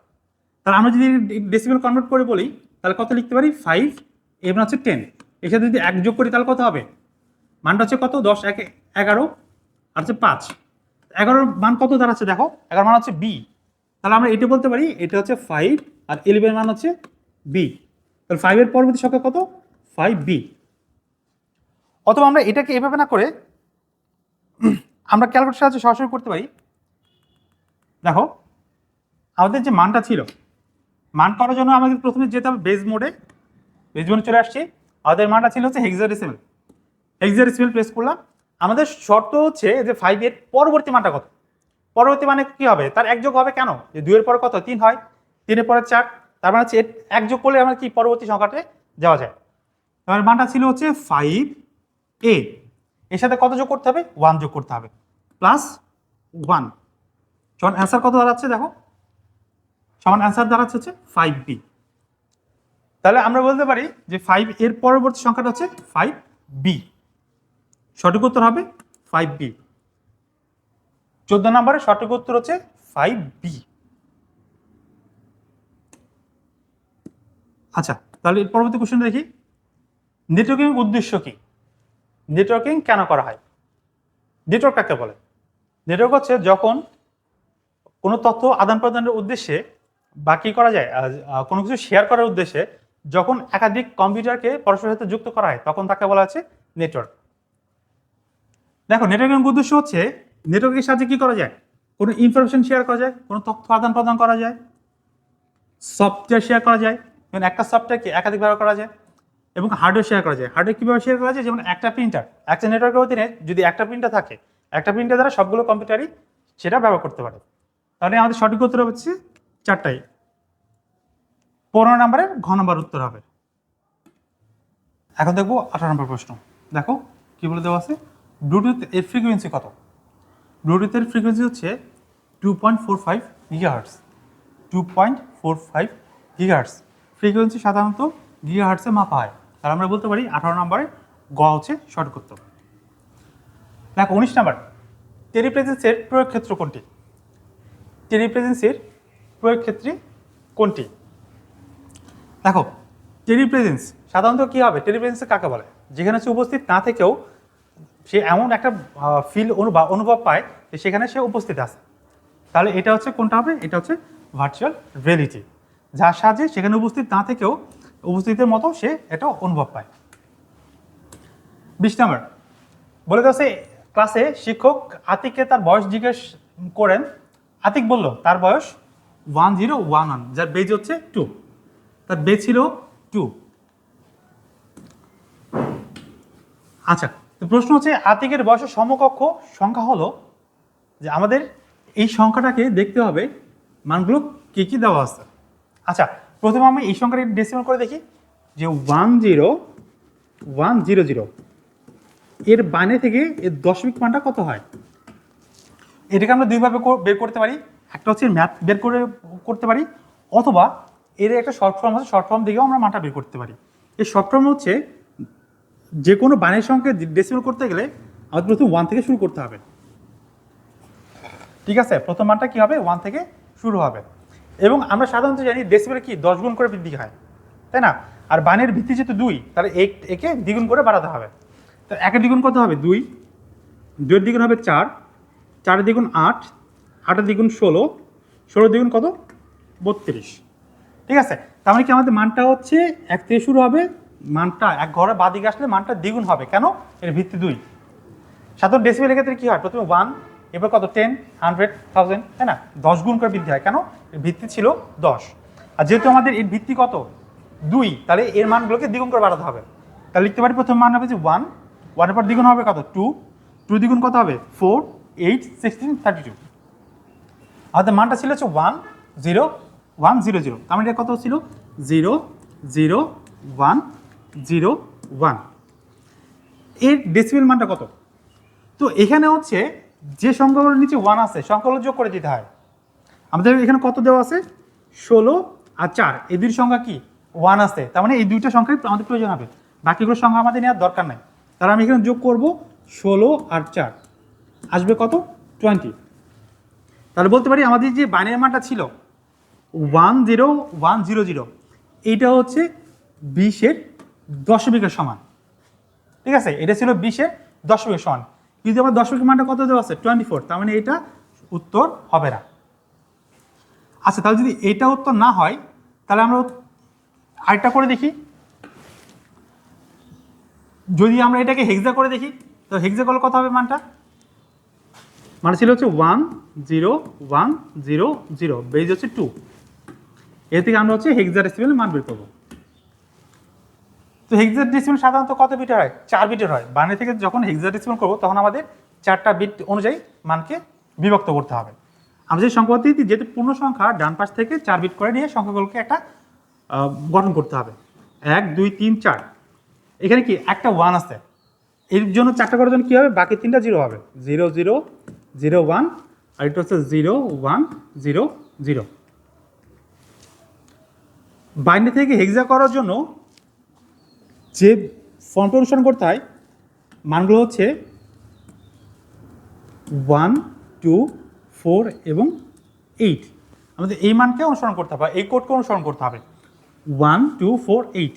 তাহলে আমরা যদি ডেসিমেল কনভার্ট করে বলি তাহলে কত লিখতে পারি? 5 এর মান হচ্ছে 10, এর সাথে যদি 1 যোগ করি তাহলে কত হবে? মানটা হচ্ছে কত? 10 1 11 আর হচ্ছে 5, 11 মান কত দাঁড়াচ্ছে দেখো? 11 মান হচ্ছে বি, তাহলে আমরা এটা বলতে পারি এটা হচ্ছে 5 আর 11 মান হচ্ছে বি। তাহলে 5 এর পরবর্তী সংখ্যা কত? 5b। অথবা আমরা এটাকে এভাবে না করে আমরা ক্যালকুলেটর সাহায্যে সরাসরি করতে পারি। দেখো আমাদের যে মানটা ছিল, মান করার জন্য আমাদের প্রথমে যেতে হবে বেজ মোডে। বেজ মোডে চলে আসছি, আমাদের মানটা ছিল হচ্ছে হেক্সাডেসিমাল। হেক্সাডেসিমাল প্রেস করলাম। আমাদের শর্ত হচ্ছে যে 5 এর পরবর্তী মানটা কত? পরবর্তী মানে কি হবে? তার 1 যোগ হবে। কেন? যে 2 এর পরে কত? 3 হয়, 3 এর পরে 4, তার মানে হচ্ছে 1 যোগ করলে আমরা কি পরবর্তী সংখ্যাতে যাওয়া যায়। তার মানটা ছিল হচ্ছে 5a, এর সাথে কত যোগ করতে হবে? 1 যোগ করতে হবে, প্লাস 1 সমান অ্যান্সার কত দাঁড়াচ্ছে দেখো? সমান অ্যান্সার দাঁড়াচ্ছে হচ্ছে 5b। তাহলে আমরা বলতে পারি যে 5 এর পরবর্তী সংখ্যাটা হচ্ছে 5b, সঠিক উত্তর হবে 5b। 14 নম্বরের সঠিক উত্তর হচ্ছে 5b। আচ্ছা তাহলে এর পরবর্তী কোশ্চেন দেখি, নেটওয়ার্কিং উদ্দেশ্য কি? নেটওয়ার্কিং কেন করা হয়? নেটওয়ার্ক কাকে বলে? নেটওয়ার্ক হচ্ছে যখন কোনো তথ্য আদান প্রদানের উদ্দেশ্যে বা কি করা যায়, কোনো কিছু শেয়ার করার উদ্দেশ্যে যখন একাধিক কম্পিউটারকে পরস্পরের সাথে যুক্ত করা হয় তখন তাকে বলা হচ্ছে নেটওয়ার্ক। দেখো নেটওয়ার্কিং উদ্দেশ্য হচ্ছে নেটওয়ার্কের সাহায্যে কি করা যায়? কোনো ইনফরমেশন শেয়ার করা যায়, কোনো তথ্য আদান প্রদান করা যায়, সফটওয়্যার শেয়ার করা যায়, যেমন একটা সফটওয়্যারকে একাধিক ব্যবহার করা যায়, এবং হার্ডওয়্যার শেয়ার করা যায়। হার্ডওয়্যার কীভাবে শেয়ার করা যায়? যেমন একটা প্রিন্টার, একটা নেটওয়ার্কের অধীনে যদি একটা প্রিন্টার থাকে, একটা প্রিন্টার দ্বারা সবগুলো কম্পিউটারই সেটা ব্যবহার করতে পারে। তাহলে আমাদের সঠিক উত্তর হচ্ছে 4টাই। 15 নম্বরের ঘ নম্বর উত্তর হবে। এখন দেখবো 18 নম্বর প্রশ্ন। দেখো কি বলে দেওয়া আছে, ব্লুটুথ এর ফ্রিকোয়েন্সি কত? ব্লুটুথের ফ্রিকোয়েন্সি হচ্ছে 2.45 গিগাহার্টজ। 2.45 গিগাহার্টজ ফ্রিকোয়েন্সি সাধারণত গিগাহার্টসে মাপা হয়। তাহলে আমরা বলতে পারি 18 নম্বরে গ হচ্ছে সঠিক উত্তর। দেখো 19 নম্বর, টেলিপ্রেজেন্সের প্রয়োগ ক্ষেত্র কোনটি? টেলিপ্রেজেন্সের প্রয়োগ ক্ষেত্রে কোনটি? দেখো টেলিপ্রেজেন্স সাধারণত কি হবে? টেলিপ্রেজেন্স কাকে বলে? যেখানে সে উপস্থিত না থেকেও সে এমন একটা ফিল অনুভব পায় যে সেখানে সে উপস্থিত আছে। তাহলে এটা হচ্ছে কোনটা হবে? এটা হচ্ছে ভার্চুয়াল রিয়েলিটি, যার সাহায্যে সেখানে উপস্থিত না থেকেও উপস্থিতির মতো সে এটা অনুভব পায়। 20 নম্বর বলে দেওয়া ক্লাসে শিক্ষক আতিককে তার বয়স জিজ্ঞেস করেন। আতিক বলল তার বয়স 1011, যার বেজ হচ্ছে 2, তার বেজ ছিল 2। আচ্ছা, তো প্রশ্ন হচ্ছে আতিকের বয়সের সমকক্ষ সংখ্যা হলো, যে আমাদের এই সংখ্যাটাকে দেখতে হবে মানগুলো কি কি দেওয়া আছে। আচ্ছা, প্রথমে আমি এই সংখ্যাটি ডেসিমাল করে দেখি, যে 10100 এর বাইরে থেকে এর দশমিক মানটা কত হয়। এটাকে আমরা দুইভাবে বের করতে পারি, একটা হচ্ছে ম্যাথ বের করতে পারি, অথবা এর একটা শর্ট ফর্ম আছে, শর্ট ফর্ম দিকেও আমরা মানটা বের করতে পারি। এই শর্ট ফর্ম হচ্ছে যে কোনো বাইনারি সংখ্যা ডেসিমাল করতে গেলে আমাদের প্রথম 1 থেকে শুরু করতে হবে। ঠিক আছে, প্রথম মানটা কি হবে, 1 থেকে শুরু হবে। এবং আমরা সাধারণত জানি ডেসিমালে কি 10 গুণ করে বৃদ্ধি হয়, তাই না? আর বাইনারির ভিত্তি যেহেতু 2, তাহলে একে দ্বিগুণ করে বাড়াতে হবে। তো একের দ্বিগুণ কত হবে, 2, 2 দ্বিগুণ হবে 4, 4 দ্বিগুণ 8, 8 দ্বিগুণ 16, 16 দ্বিগুণ কত, 32। ঠিক আছে, তার মানে কি আমাদের মানটা হচ্ছে 1 থেকে শুরু হবে, মানটা এক ঘরে বাদিকে আসলে মানটা দ্বিগুণ হবে, কেন, এর ভিত্তি 2। সাধারণ ডেসিমেলের ক্ষেত্রে কি হয়, প্রথমে 1, এরপর কত, 10, 100, 1000, তাই না? 10 গুণ করে বৃদ্ধি হয়, কেন, এর ভিত্তি ছিল 10। আর যেহেতু আমাদের এর ভিত্তি কত, 2, তাহলে এর মানগুলোকে দ্বিগুণ করে বাড়াতে হবে। তাহলে লিখতে পারি প্রথম মান হবে যে 1, 1 এর পর দ্বিগুণ হবে কত, 2, 2 দ্বিগুণ কত হবে, 4, 8, 16, 32। আমাদের মানটা ছিল হচ্ছে 10100, তার মানে এটা কত ছিল, 00101। এর ডেসিমেল মানটা কত। তো এখানে হচ্ছে যে সংখ্যাগুলোর নিচে 1 আছে, সংখ্যাগুলো যোগ করে দিতে হয়। আমাদের এখানে কত দেওয়া আছে, 16 আর 4, এই দুই সংখ্যা কি 1 আছে, তার মানে এই দুইটা সংখ্যাই আমাদের প্রয়োজন হবে, বাকিগুলো সংখ্যা আমাদের নেওয়ার দরকার নাই। তাহলে আমি এখানে যোগ করব 16 আর 4, আসবে কত, 20। তাহলে বলতে পারি আমাদের যে বাইনারি মানটা ছিল 10100, এইটা হচ্ছে 20-এর দশমিকের সমান। ঠিক আছে, এটা ছিল 20-এর দশমিকের সমান, কিন্তু আমার দশমিকের মানটা কত দেওয়া আছে, 24, তার মানে এটা উত্তর হবে না। আচ্ছা, তাহলে যদি এটা উত্তর না হয়, তাহলে আমরা আরেকটা করে দেখি। যদি আমরা এটাকে হেক্সা করে দেখি, তো হেক্সা করলে কত হবে মানটা, মানে ছিল হচ্ছে 10100, বেজ হচ্ছে 2। এর থেকে আমরা হচ্ছে হেক্সাডেসিমেল মান বের করবো। তো হেক্সাডেসিমেল সাধারণত কত বিটের হয়, 4 বিটের হয়। বাইনারি থেকে যখন হেক্সাডেসিমেল করবো, তখন আমাদের 4টা বিট অনুযায়ী মানকে বিভক্ত করতে হবে। আমরা যে সংখ্যা পদ্ধতি, যেহেতু পূর্ণ সংখ্যা, ডান পাশ থেকে 4 বিট করে নিয়ে সংখ্যাগুলোকে একটা গঠন করতে হবে, 1 2 3 4। এখানে কি একটা 1 আছে, এর জন্য 4টা করার জন্য কী হবে, বাকি 3টা 0 হবে, 0 0 0 1, আর এটা হচ্ছে 0 1 0 0। বাইনারি থেকে হেক্সা করার জন্য যে ফর্মটা অনুসরণ করতে হয়, মানগুলো হচ্ছে 1 2 4 এবং 8। আমাদের এই মানকে অনুসরণ করতে হবে, এই কোডকে অনুসরণ করতে হবে, 1 2 4 8।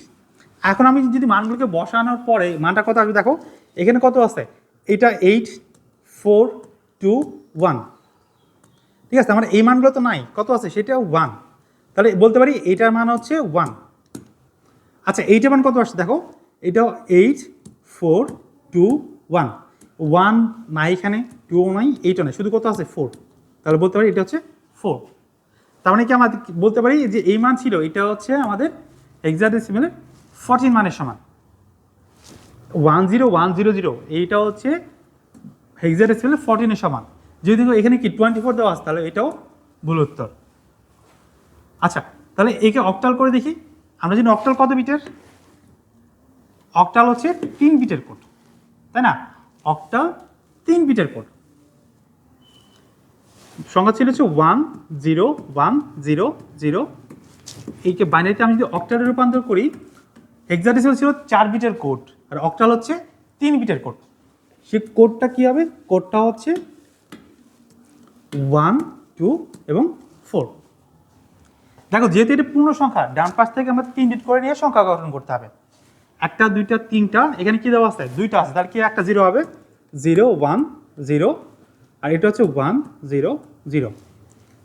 এখন আমি যদি মানগুলোকে বসানোর পরে মানটা কত আসবে, দেখো এখানে কত আছে, এটা 8 4 2 1। ঠিক আছে, আমার এই মানগুলো তো নাই, কত আছে, সেটা 1। তাহলে বলতে পারি এইটার মান হচ্ছে 1। আচ্ছা, এইটার মান কত আসছে, দেখো এটাও 8 4 2 1। 1 নাই এখানে, 2 নাই, 8ও নাই, শুধু কত আছে, 4। তাহলে বলতে পারি এটা হচ্ছে 4। তার মানে কি আমরা বলতে পারি যে এই মান ছিল, এটা হচ্ছে আমাদের হেক্সাডেসিমেলের 14 মানের সমান। 10100, এইটা হচ্ছে হেক্সাডেসিমেলের 14-এর সমান। যদি এখানে কি 24 দেওয়া আছে, তাহলে এটাও ভুল উত্তর। আচ্ছা, তাহলে একে অক্টাল করে দেখি। আমরা জানি অক্টাল কত বিটের, অক্টাল হচ্ছে 3 বিটের কোড, তাই না? অক্টাল 3 বিটের কোড। সংখ্যা ছিল হচ্ছে 10100। এইকে বাইনারিতে আমি যদি অক্টালে রূপান্তর করি, হেক্সাডেসিমেল ছিল 4 বিটের কোড, আর অক্টাল হচ্ছে 3 বিটের কোড। সে কোডটা কি হবে, কোডটা হচ্ছে 1 2 এবং 4। দেখো, যেহেতু এটা পূর্ণ সংখ্যা, ডান পাশ থেকে আমরা 3 বিট করে নিয়ে সংখ্যা গঠন করতে হবে। 1টা 2টা 3টা, এখানে কি দেওয়া আছে, 2টা আছে, তাহলে কি একটা 0 হবে, 0 1 0, আর এটা হচ্ছে 1 0 0।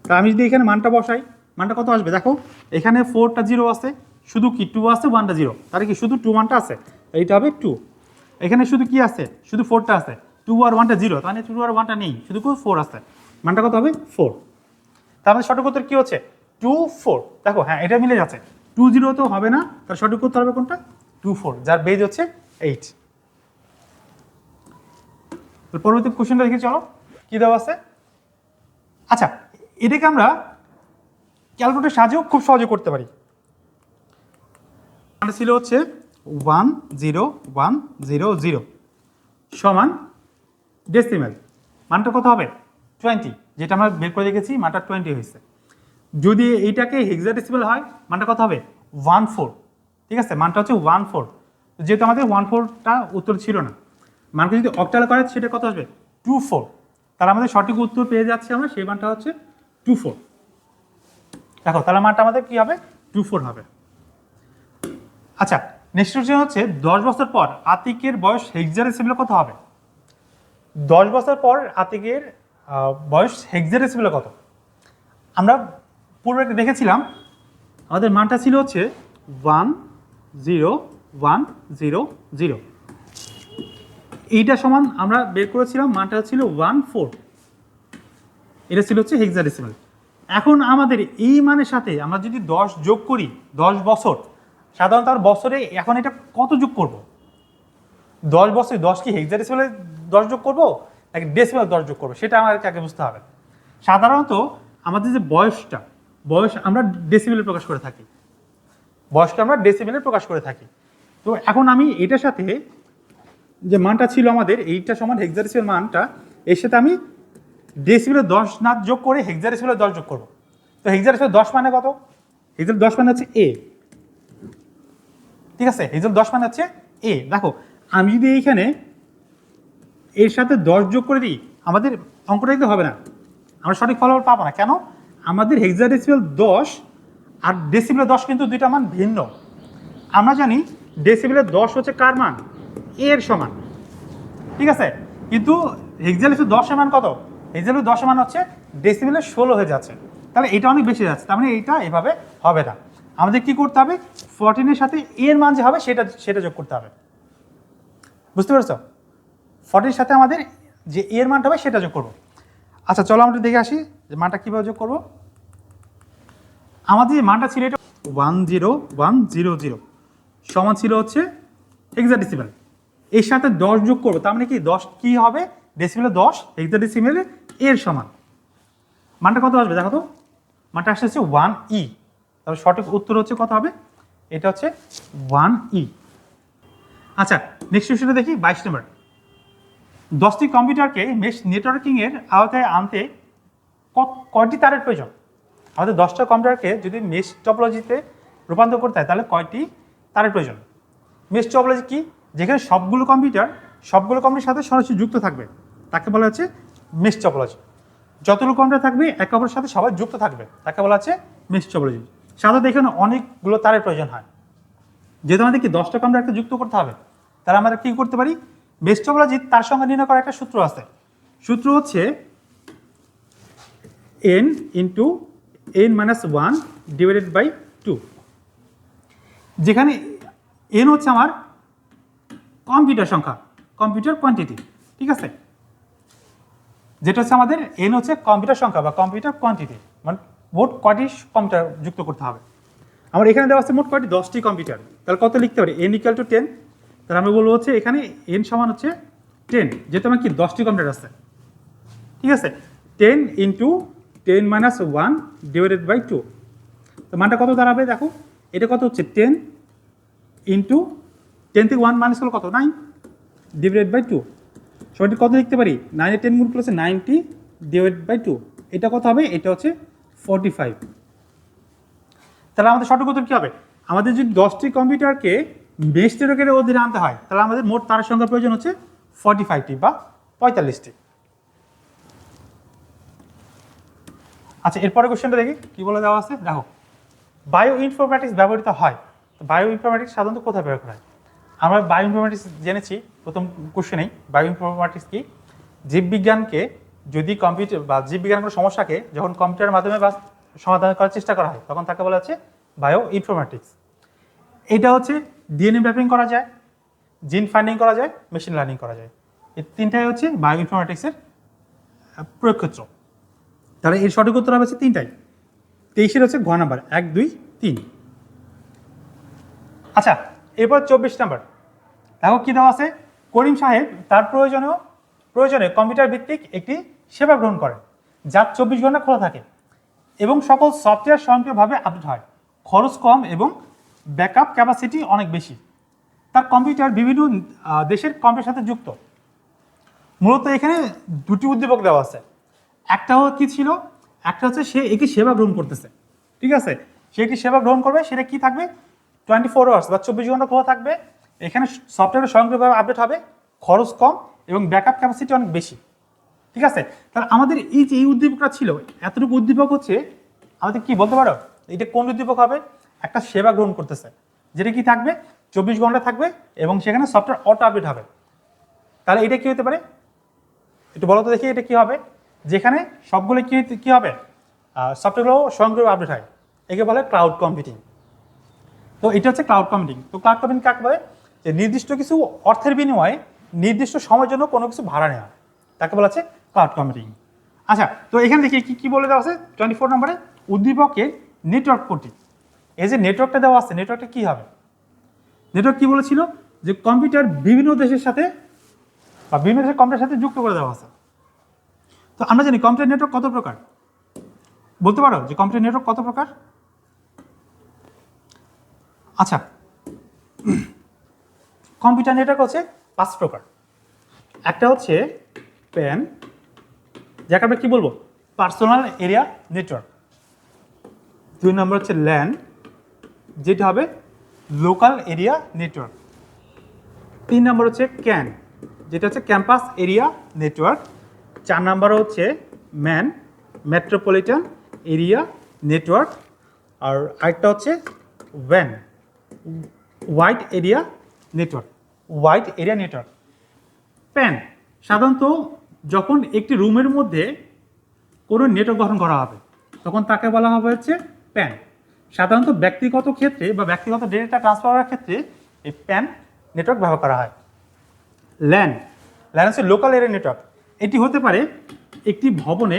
তা আমি যদি এখানে মানটা বসাই, মানটা কত আসবে, দেখো এখানে 4টা 0 আছে, শুধু কি 2 আছে 1টা 0, তাহলে কি শুধু 2 1টা আছে, এইটা হবে 2। এখানে শুধু কি আছে, শুধু 4টা আছে, 2 আর 1টা 0, তাহলে 2 আর 1টা নেই, শুধু 4 আছে, মানটা কত হবে 4। তাহলে সঠিক উত্তর কি হচ্ছে 2 4। দেখো হ্যাঁ এটা মিলে যাচ্ছে, 2 0 তো হবে না, তার সঠিক উত্তর হবে কোনটা 2 4, যার বেজ হচ্ছে 8। পরবর্তী কোশ্চেনটা দেখি চলো কি দেওয়া আছে। আচ্ছা এটাকে আমরা ক্যালকুলেটরের সাহায্যেও খুব সহজে করতে পারি। মানে ছিল হচ্ছে 1 0 1 0 0 সমান ডেসিমেল, মানটা কত হবে 20, যেটা আমরা বের করে রেখেছি মানটা 20 হয়েছে। যদি এইটাকে হেক্সাডেসিমেল হয় মানটা কত হবে 14, ঠিক আছে, মানটা হচ্ছে 14। যেহেতু আমাদের 14টা উত্তর ছিল না, মানকে যদি অক্টাল করে সেটা কত আসবে 24, তাহলে আমাদের সঠিক উত্তর পেয়ে যাচ্ছে আমরা, সেই মানটা হচ্ছে 24। দেখো তাহলে মানটা আমাদের কি হবে 24 হবে। আচ্ছা নেক্সট কোশ্চেন হচ্ছে 10 বছর পর আতিকের বয়স হেক্সাডেসিমেলে কত হবে। 10 বছর পর আতিকের বয়স হেক্সাডেসিমেলে কত। আমরা পূর্বে দেখেছিলাম আমাদের মানটা ছিল হচ্ছে 1 0 1 0 0, এইটা সমান আমরা বের করেছিলাম মানটা ছিল 14, এটা ছিল হচ্ছে হেক্সাডেসিমেল। এখন আমাদের এই মানের সাথে আমরা যদি 10 যোগ করি, 10 বছর, সাধারণত আর বছরে এখন এটা কত যোগ করব, 10 বছরে 10 কি হেক্সাডেসিমেলে 10 যোগ করব নাকি ডেসিমেলে 10 যোগ করবো, সেটা আমাদেরকে আগে বুঝতে হবে। সাধারণত আমাদের যে বয়স আমরা ডেসিমেলে প্রকাশ করে থাকি, বয়সটা আমরা ডেসিমেলে প্রকাশ করে থাকি। তো এখন আমি এটার সাথে যে মানটা ছিল আমাদের এইটা সমান হেক্সাডেসিমেল মানটা, এর সাথে আমি ডেসিমেলে 10 না যোগ করে হেক্সাডেসিমেলে 10 যোগ করব। তো হেক্সাডেসিমেলে 10 মানে কত, হেক্সাডেসিমেলে 10 মানে হচ্ছে এ, ঠিক আছে, হেক্সাডেসিমেলে 10 মানে হচ্ছে এ। দেখো আমি যদি এইখানে এর সাথে 10 যোগ করে দিই আমাদের অঙ্কটা দিতে হবে না, আমরা সঠিক ফলাফল পাবো না। কেন, আমাদের হেক্সাডেসিমেল 10 আর ডেসিমেলে 10 কিন্তু দুইটা মান ভিন্ন। আমরা জানি ডেসিমেলে 10 হচ্ছে কার মান, এর সমান, ঠিক আছে, কিন্তু হেক্সাডেসিমেলে 10 এর মান কত, হেক্সাডেসিমেলে 10 এর মান হচ্ছে ডেসিমেলে 16 হয়ে যাচ্ছে, তাহলে এটা অনেক বেশি যাচ্ছে, তার মানে এইটা এভাবে হবে না। আমাদের কি করতে হবে 14 এর সাথে এর মান যে হবে সেটা যোগ করতে হবে, বুঝতে পেরেছো, 14 এর সাথে আমাদের যে এর মানটা হবে সেটা যোগ করব। আচ্ছা চলো আমরা দেখে আসি যে মানটা কীভাবে যোগ করব। আমাদের যে মানটা ছিল এটা 10100 সমান ছিল হচ্ছে হেক্সাডেসিমেল, এর সাথে 10 যোগ করবো, তার মানে কি 10 কি হবে ডেসিমেলে 10 হেক্সাডেসিমেলে এর সমান, মানটা কত আসবে দেখো তো, মানটা আসছে হচ্ছে 1E, তাহলে সঠিক উত্তর হচ্ছে কত হবে, এটা হচ্ছে 1E। আচ্ছা নেক্সট কোশ্চেনটা দেখি 22 নম্বর। 10টি কম্পিউটারকে মেশ নেটওয়ার্কিংয়ের আওতায় আনতে কয়টি তারের প্রয়োজন। আমাদের 10টা কম্পিউটারকে যদি মেশ টপোলজিতে রূপান্তর করতে হয় তাহলে কয়টি তারের প্রয়োজন। মেশ টপোলজি কি, যেখানে সবগুলো কম্পিউটার সাথে সরাসরি যুক্ত থাকবে তাকে বলা হচ্ছে মেশ টপোলজি। যতগুলো কম্পিউটার থাকবে একে অপরের সাথে সবাই যুক্ত থাকবে তাকে বলা হচ্ছে মেশ টপোলজি। সাধারণত এখানে অনেকগুলো তারের প্রয়োজন হয়, যেহেতু আমাদের কি 10টা কম্পিউটারকে যুক্ত করতে হবে, তাহলে আমরা কি করতে পারি, মেশ টপোলজি তার সংখ্যা নির্ণয় করার একটা সূত্র আছে, সূত্র হচ্ছে n into n minus 1 divided by 2, যেখানে n হচ্ছে আমার কম্পিউটার সংখ্যা, কম্পিউটার কোয়ান্টিটি, ঠিক আছে, যেটা হচ্ছে আমাদের n হচ্ছে কম্পিউটার সংখ্যা বা কম্পিউটার কোয়ান্টিটি, মানে মোট কয়টি কম্পিউটার যুক্ত করতে হবে। আমার এখানে দেওয়া আছে মোট কয়টি 10টি কম্পিউটার, তাহলে কত লিখতে পারি n ইকুয়াল টু 10, তাহলে আমরা বলবো হচ্ছে এখানে n সমান হচ্ছে 10, যেহেতু আমার কি 10টি কম্পিউটার আছে, ঠিক আছে, 10 ইন্টু 10 মাইনাস 1 ডিভাইডেড বাই 2, তো মানটা কত দাঁড়াবে দেখো, এটা কত হচ্ছে 10 ইন্টু 10 থেকে 1 মাইনাস হলো কত 9 ডিভাইডেড বাই 2, সবাই কত লিখতে পারি 9 এর 10 গুণ করলে 90 ডিভাইডেড বাই 2, এটা কত হবে, এটা হচ্ছে 45। তাহলে আমাদের সঠিক উত্তর কী হবে, আমাদের যদি 10টি কম্পিউটারকে মেশ নেটওয়ার্কের অধীনে আনতে হয় তাহলে আমাদের মোট তারের সংখ্যার প্রয়োজন হচ্ছে 45টি বা 45টি। আচ্ছা এরপরে কোশ্চেনটা দেখি কি বলে দেওয়া আছে, দেখো বায়ো ইনফরমেটিক্স ব্যবহৃত হয়, তো বায়ো ইনফরমেটিক্স সাধারণত কোথায় ব্যবহার করা হয়। আমরা বায়ো ইনফরমেটিক্স জেনেছি প্রথম কোশ্চেনেই, বায়ো ইনফরমেটিক্স কি, জীববিজ্ঞানকে যদি কম্পিউটার বা জীববিজ্ঞান কোনো সমস্যাকে যখন কম্পিউটারের মাধ্যমে বা সমাধান করার চেষ্টা করা হয় তখন তাকে বলা হচ্ছে বায়ো ইনফরমেটিক্স। এটা হচ্ছে ডিএনএ ম্যাপিং করা যায়, জিন ফাইন্ডিং করা যায়, মেশিন লার্নিং করা যায়। এই তিনটাই হচ্ছে বায়ো ইনফরমেটিক্সের প্রয়োগ ক্ষেত্র। তাহলে এর সঠিক উত্তর হবে হচ্ছে তিনটাই। 23-এর হচ্ছে ঘ নাম্বার 1, 2, 3। আচ্ছা, এরপর 24 নাম্বার দেখো কি দেওয়া আছে। করিম সাহেব তার প্রয়োজনে কম্পিউটার ভিত্তিক একটি সেবা গ্রহণ করেন যা 24 ঘন্টা খোলা থাকে এবং সকল সফটওয়্যার স্বয়ংক্রিয়ভাবে আপডেট হয়, খরচ কম এবং ব্যাকআপ ক্যাপাসিটি অনেক বেশি। তার কম্পিউটার বিভিন্ন দেশের কম্পিউটারের সাথে যুক্ত। মূলত এখানে দুটি উদ্দীপক দেওয়া আছে। একটা কি ছিল, একটা হচ্ছে সে একটি সেবা গ্রহণ করতেছে, ঠিক আছে। সে একটি সেবা গ্রহণ করবে, সেটা কি থাকবে 24 আওয়ার্স বা 24 ঘন্টা খোলা থাকবে। এখানে সফটওয়্যার স্বয়ংক্রিয়ভাবে আপডেট হবে, খরচ কম এবং ব্যাকআপ ক্যাপাসিটি অনেক বেশি, ঠিক আছে। তাহলে আমাদের এই যে এই উদ্দীপকটা ছিল, এতটুকু উদ্দীপক হচ্ছে আমাদের কি বলতে পারো এটা কোন উদ্দীপক হবে? একটা সেবা গ্রহণ করতেছে, যেটা কি থাকবে 24 ঘন্টা থাকবে এবং সেখানে সফটওয়্যার অটো আপডেট হবে। তাহলে এটা কি হতে পারে একটু বলো তো দেখি, এটা কি হবে? যেখানে সবগুলো কি হবে, সফটওয়্যারগুলো স্বয়ংক্রিয়ভাবে আপডেট হয়, একে বলে ক্লাউড কম্পিউটিং। তো এটা হচ্ছে ক্লাউড কম্পিউটিং। তো ক্লাউড কম্পিউটিং কাকে বলে? যে নির্দিষ্ট কিছু অর্থের বিনিময়ে নির্দিষ্ট সময়ের জন্য কোনো কিছু ভাড়া নেওয়া, তাকে বলা হচ্ছে ক্লাউড কম্পিউটিং। আচ্ছা, তো এখানে দেখি কি বলে দেওয়া আছে 24 নম্বরে, উদ্দীপকের নেটওয়ার্ক কোডটি। এই যে নেটওয়ার্কটা দেওয়া আছে, নেটওয়ার্কটা কি হবে? নেটওয়ার্ক কি বলেছিল যে কম্পিউটার বিভিন্ন দেশের সাথে বা বিভিন্ন দেশের কম্পিউটারের সাথে যুক্ত করে দেওয়া আছে। তো আমরা জানি কম্পিউটার নেটওয়ার্ক কত প্রকার, বলতে পারো যে কম্পিউটার নেটওয়ার্ক কত প্রকার? আচ্ছা, কম্পিউটার নেটওয়ার্ক হচ্ছে 5 প্রকার। একটা হচ্ছে প্যান, যাকে আমরা কি বলবো পার্সোনাল এরিয়া নেটওয়ার্ক। 2 নম্বর হচ্ছে ল্যান, যেটা হবে লোকাল এরিয়া নেটওয়ার্ক। 3 নম্বর হচ্ছে ক্যান, যেটা হচ্ছে ক্যাম্পাস এরিয়া নেটওয়ার্ক। 4 নম্বর হচ্ছে ম্যান, মেট্রোপলিটন এরিয়া নেটওয়ার্ক। আর আরেকটা হচ্ছে one, wide area network. Wide area network. Pan সাধারণত যখন একটি রুমের মধ্যে কোনো নেটওয়ার্ক গঠন করা হবে তখন তাকে বলা হবে হচ্ছে প্যান। সাধারণত ব্যক্তিগত ক্ষেত্রে বা ব্যক্তিগত ডেটা ট্রান্সফার করার ক্ষেত্রে এই প্যান নেটওয়ার্ক ব্যবহার করা হয়। ল্যান, ল্যান হচ্ছে লোকাল এরিয়া নেটওয়ার্ক। এটি হতে পারে একটি ভবনে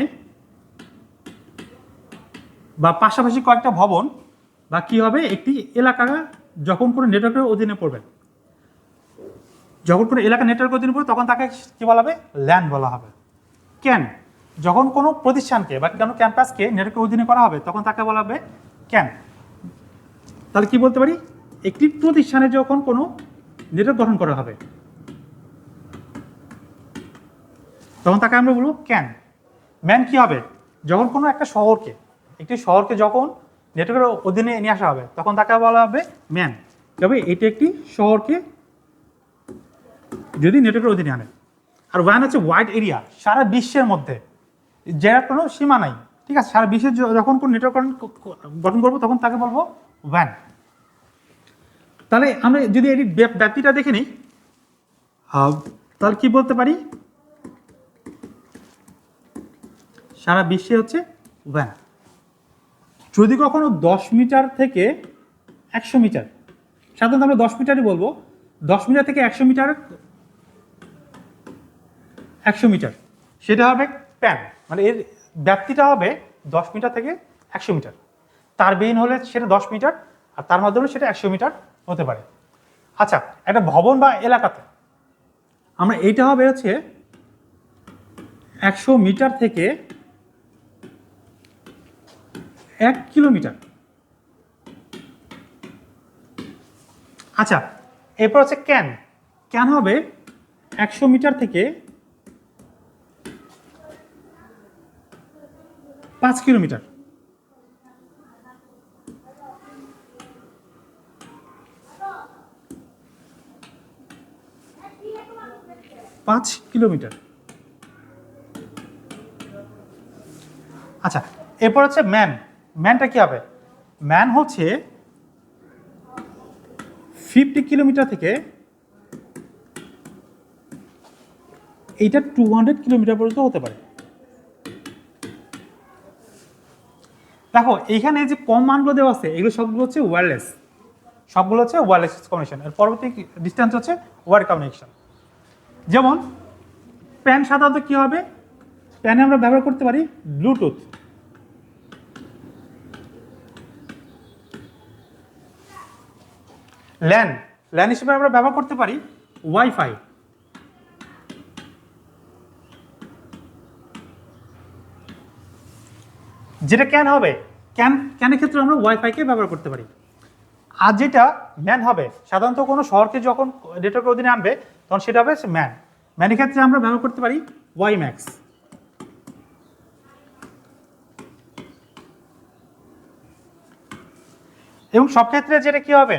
বা পাশাপাশি কয়েকটা ভবন বা কি হবে একটি এলাকা যখন কোনো নেটওয়ার্কের অধীনে পড়বে, যখন কোনো এলাকা নেটওয়ার্কের অধীনে পড়বে তখন তাকে কি বলা হবে? ল্যান বলা হবে। ক্যান, যখন কোনো প্রতিষ্ঠানকে বা কোনো ক্যাম্পাসকে নেটওয়ার্কের অধীনে করা হবে তখন তাকে বলা হবে ক্যান। তাহলে কি বলতে পারি? একটি প্রতিষ্ঠানে যখন কোনো নেটওয়ার্ক গঠন করা হবে তখন তাকে আমরা বলবো ক্যান। ম্যান কি হবে? যখন কোনো একটা একটি শহরকে যখন নেটওয়ার্কের অধীনে নিয়ে আসা হবে তখন তাকে বলা হবে ম্যান। তবে এটি একটি শহরকে যদি নেটওয়ার্কের অধীনে আনে। আর ওয়ান হচ্ছে ওয়াইড এরিয়া, সারা বিশ্বের মধ্যে, যার কোনো সীমা নাই, ঠিক আছে। সারা বিশ্বের যখন কোনো নেটওয়ার্ক গঠন করবো তখন তাকে বলবো ওয়ান। তাহলে আমরা যদি এটি ব্যাপ্তিটা দেখে নিই তাহলে কি বলতে পারি? সারা বিশ্বে হচ্ছে ওয়ান। যদি কখনো 10 মিটার থেকে 100 মিটার, সাধারণত আমরা 10 মিটারই বলবো, 10 মিটার থেকে 100 মিটার, 100 মিটার সেটা হবে প্যান, মানে এর ব্যাপ্তিটা হবে 10 মিটার থেকে 100 মিটার। তার বেইন হলে সেটা 10 মিটার আর তার মাধ্যমে সেটা 100 মিটার হতে পারে। আচ্ছা, একটা ভবন বা এলাকাতে আমরা এইটা হবে হচ্ছে 100 মিটার থেকে 1 কিলোমিটার। আচ্ছা, এরপর হচ্ছে ক্যান। ক্যান হবে 100 মিটার থেকে 5 কিলোমিটার। আচ্ছা, এরপর হচ্ছে ম্যান। ম্যানটা কি হবে? ম্যান হচ্ছে 50 কিলোমিটার থেকে এইটা 200 কিলোমিটার পর্যন্ত হতে পারে। দেখো এইখানে যে কম মানগুলো দেওয়া আছে এগুলো সবগুলো হচ্ছে ওয়্যারলেস, সবগুলো হচ্ছে ওয়্যারলেস কমিউনিকেশন। এর পরবর্তী ডিস্টেন্স হচ্ছে ওয়্যার কমিউনিকেশন। যেমন প্যান সাধারণত কী হবে, প্যানে আমরা ব্যবহার করতে পারি ব্লুটুথ, ল্যান ল্যান হিসেবে আমরা ব্যবহার করতে পারি ওয়াইফাই, যেটা ক্যান হবে, ক্যানের ক্ষেত্রে আমরা ওয়াইফাইকে ব্যবহার করতে পারি। আর যেটা ম্যান হবে, সাধারণত কোনো শহরকে যখন নেটওয়ার্কের অধীনে আনবে তখন সেটা হবে ম্যানের ক্ষেত্রে আমরা ব্যবহার করতে পারি ওয়াইম্যাক্স। এবং সব ক্ষেত্রে যেটা কি হবে,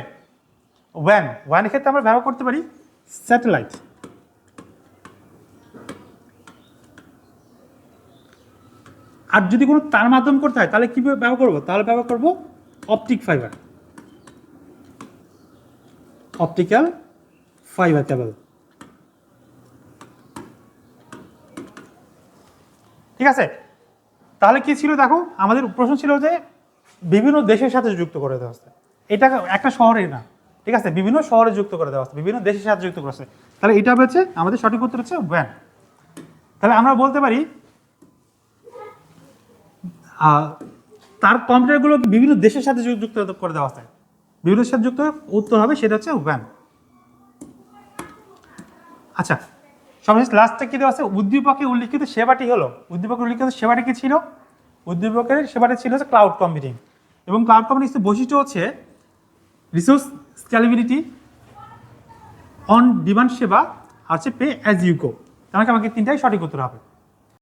ওয়ানের ক্ষেত্রে আমরা ব্যবহার করতে পারি স্যাটেলাইট। আর যদি কোনো তার মাধ্যম করতে হয় তাহলে কি ব্যবহার করবো, তাহলে ব্যবহার করবো optic fibre, optical fibre cable. ঠিক আছে, তাহলে কি ছিল দেখো, আমাদের প্রশ্ন ছিল যে বিভিন্ন দেশের সাথে যুক্ত করে দেওয়া হচ্ছে, এটা একটা শহরে না, ঠিক আছে, বিভিন্ন শহরে যুক্ত করে দেওয়া হচ্ছে, বিভিন্ন দেশের সাথে যুক্ত করেছে। তাহলে এটা হচ্ছে আমাদের সঠিক উত্তর হচ্ছে ওয়্যান। তাহলে আমরা বলতে পারি তার কম্পিউটারগুলো বিভিন্ন দেশের সাথে যুক্ত করে দেওয়া হচ্ছে, বিভিন্ন দেশের সাথে যুক্ত উত্তর হবে সেটা হচ্ছে ওয়্যান। আচ্ছা, সর্বশেষ লাস্টে কি দেওয়া আছে, উদ্দীপকে উল্লিখিত সেবাটি হলো, উদ্দীপকে উল্লিখিত সেবাটি কি ছিল, উদ্দীপকের সেবাটি ছিল হচ্ছে ক্লাউড কম্পিউটিং। এবং ক্লাউড কম্পিউটিং বৈশিষ্ট্য হচ্ছে রিসোর্স স্কেলেবিলিটি, অন ডিমান্ড সেবা, আর হচ্ছে পে অ্যাজ ইউ গো। তাহলে আমাকে তিনটাই সঠিক উত্তর হবে।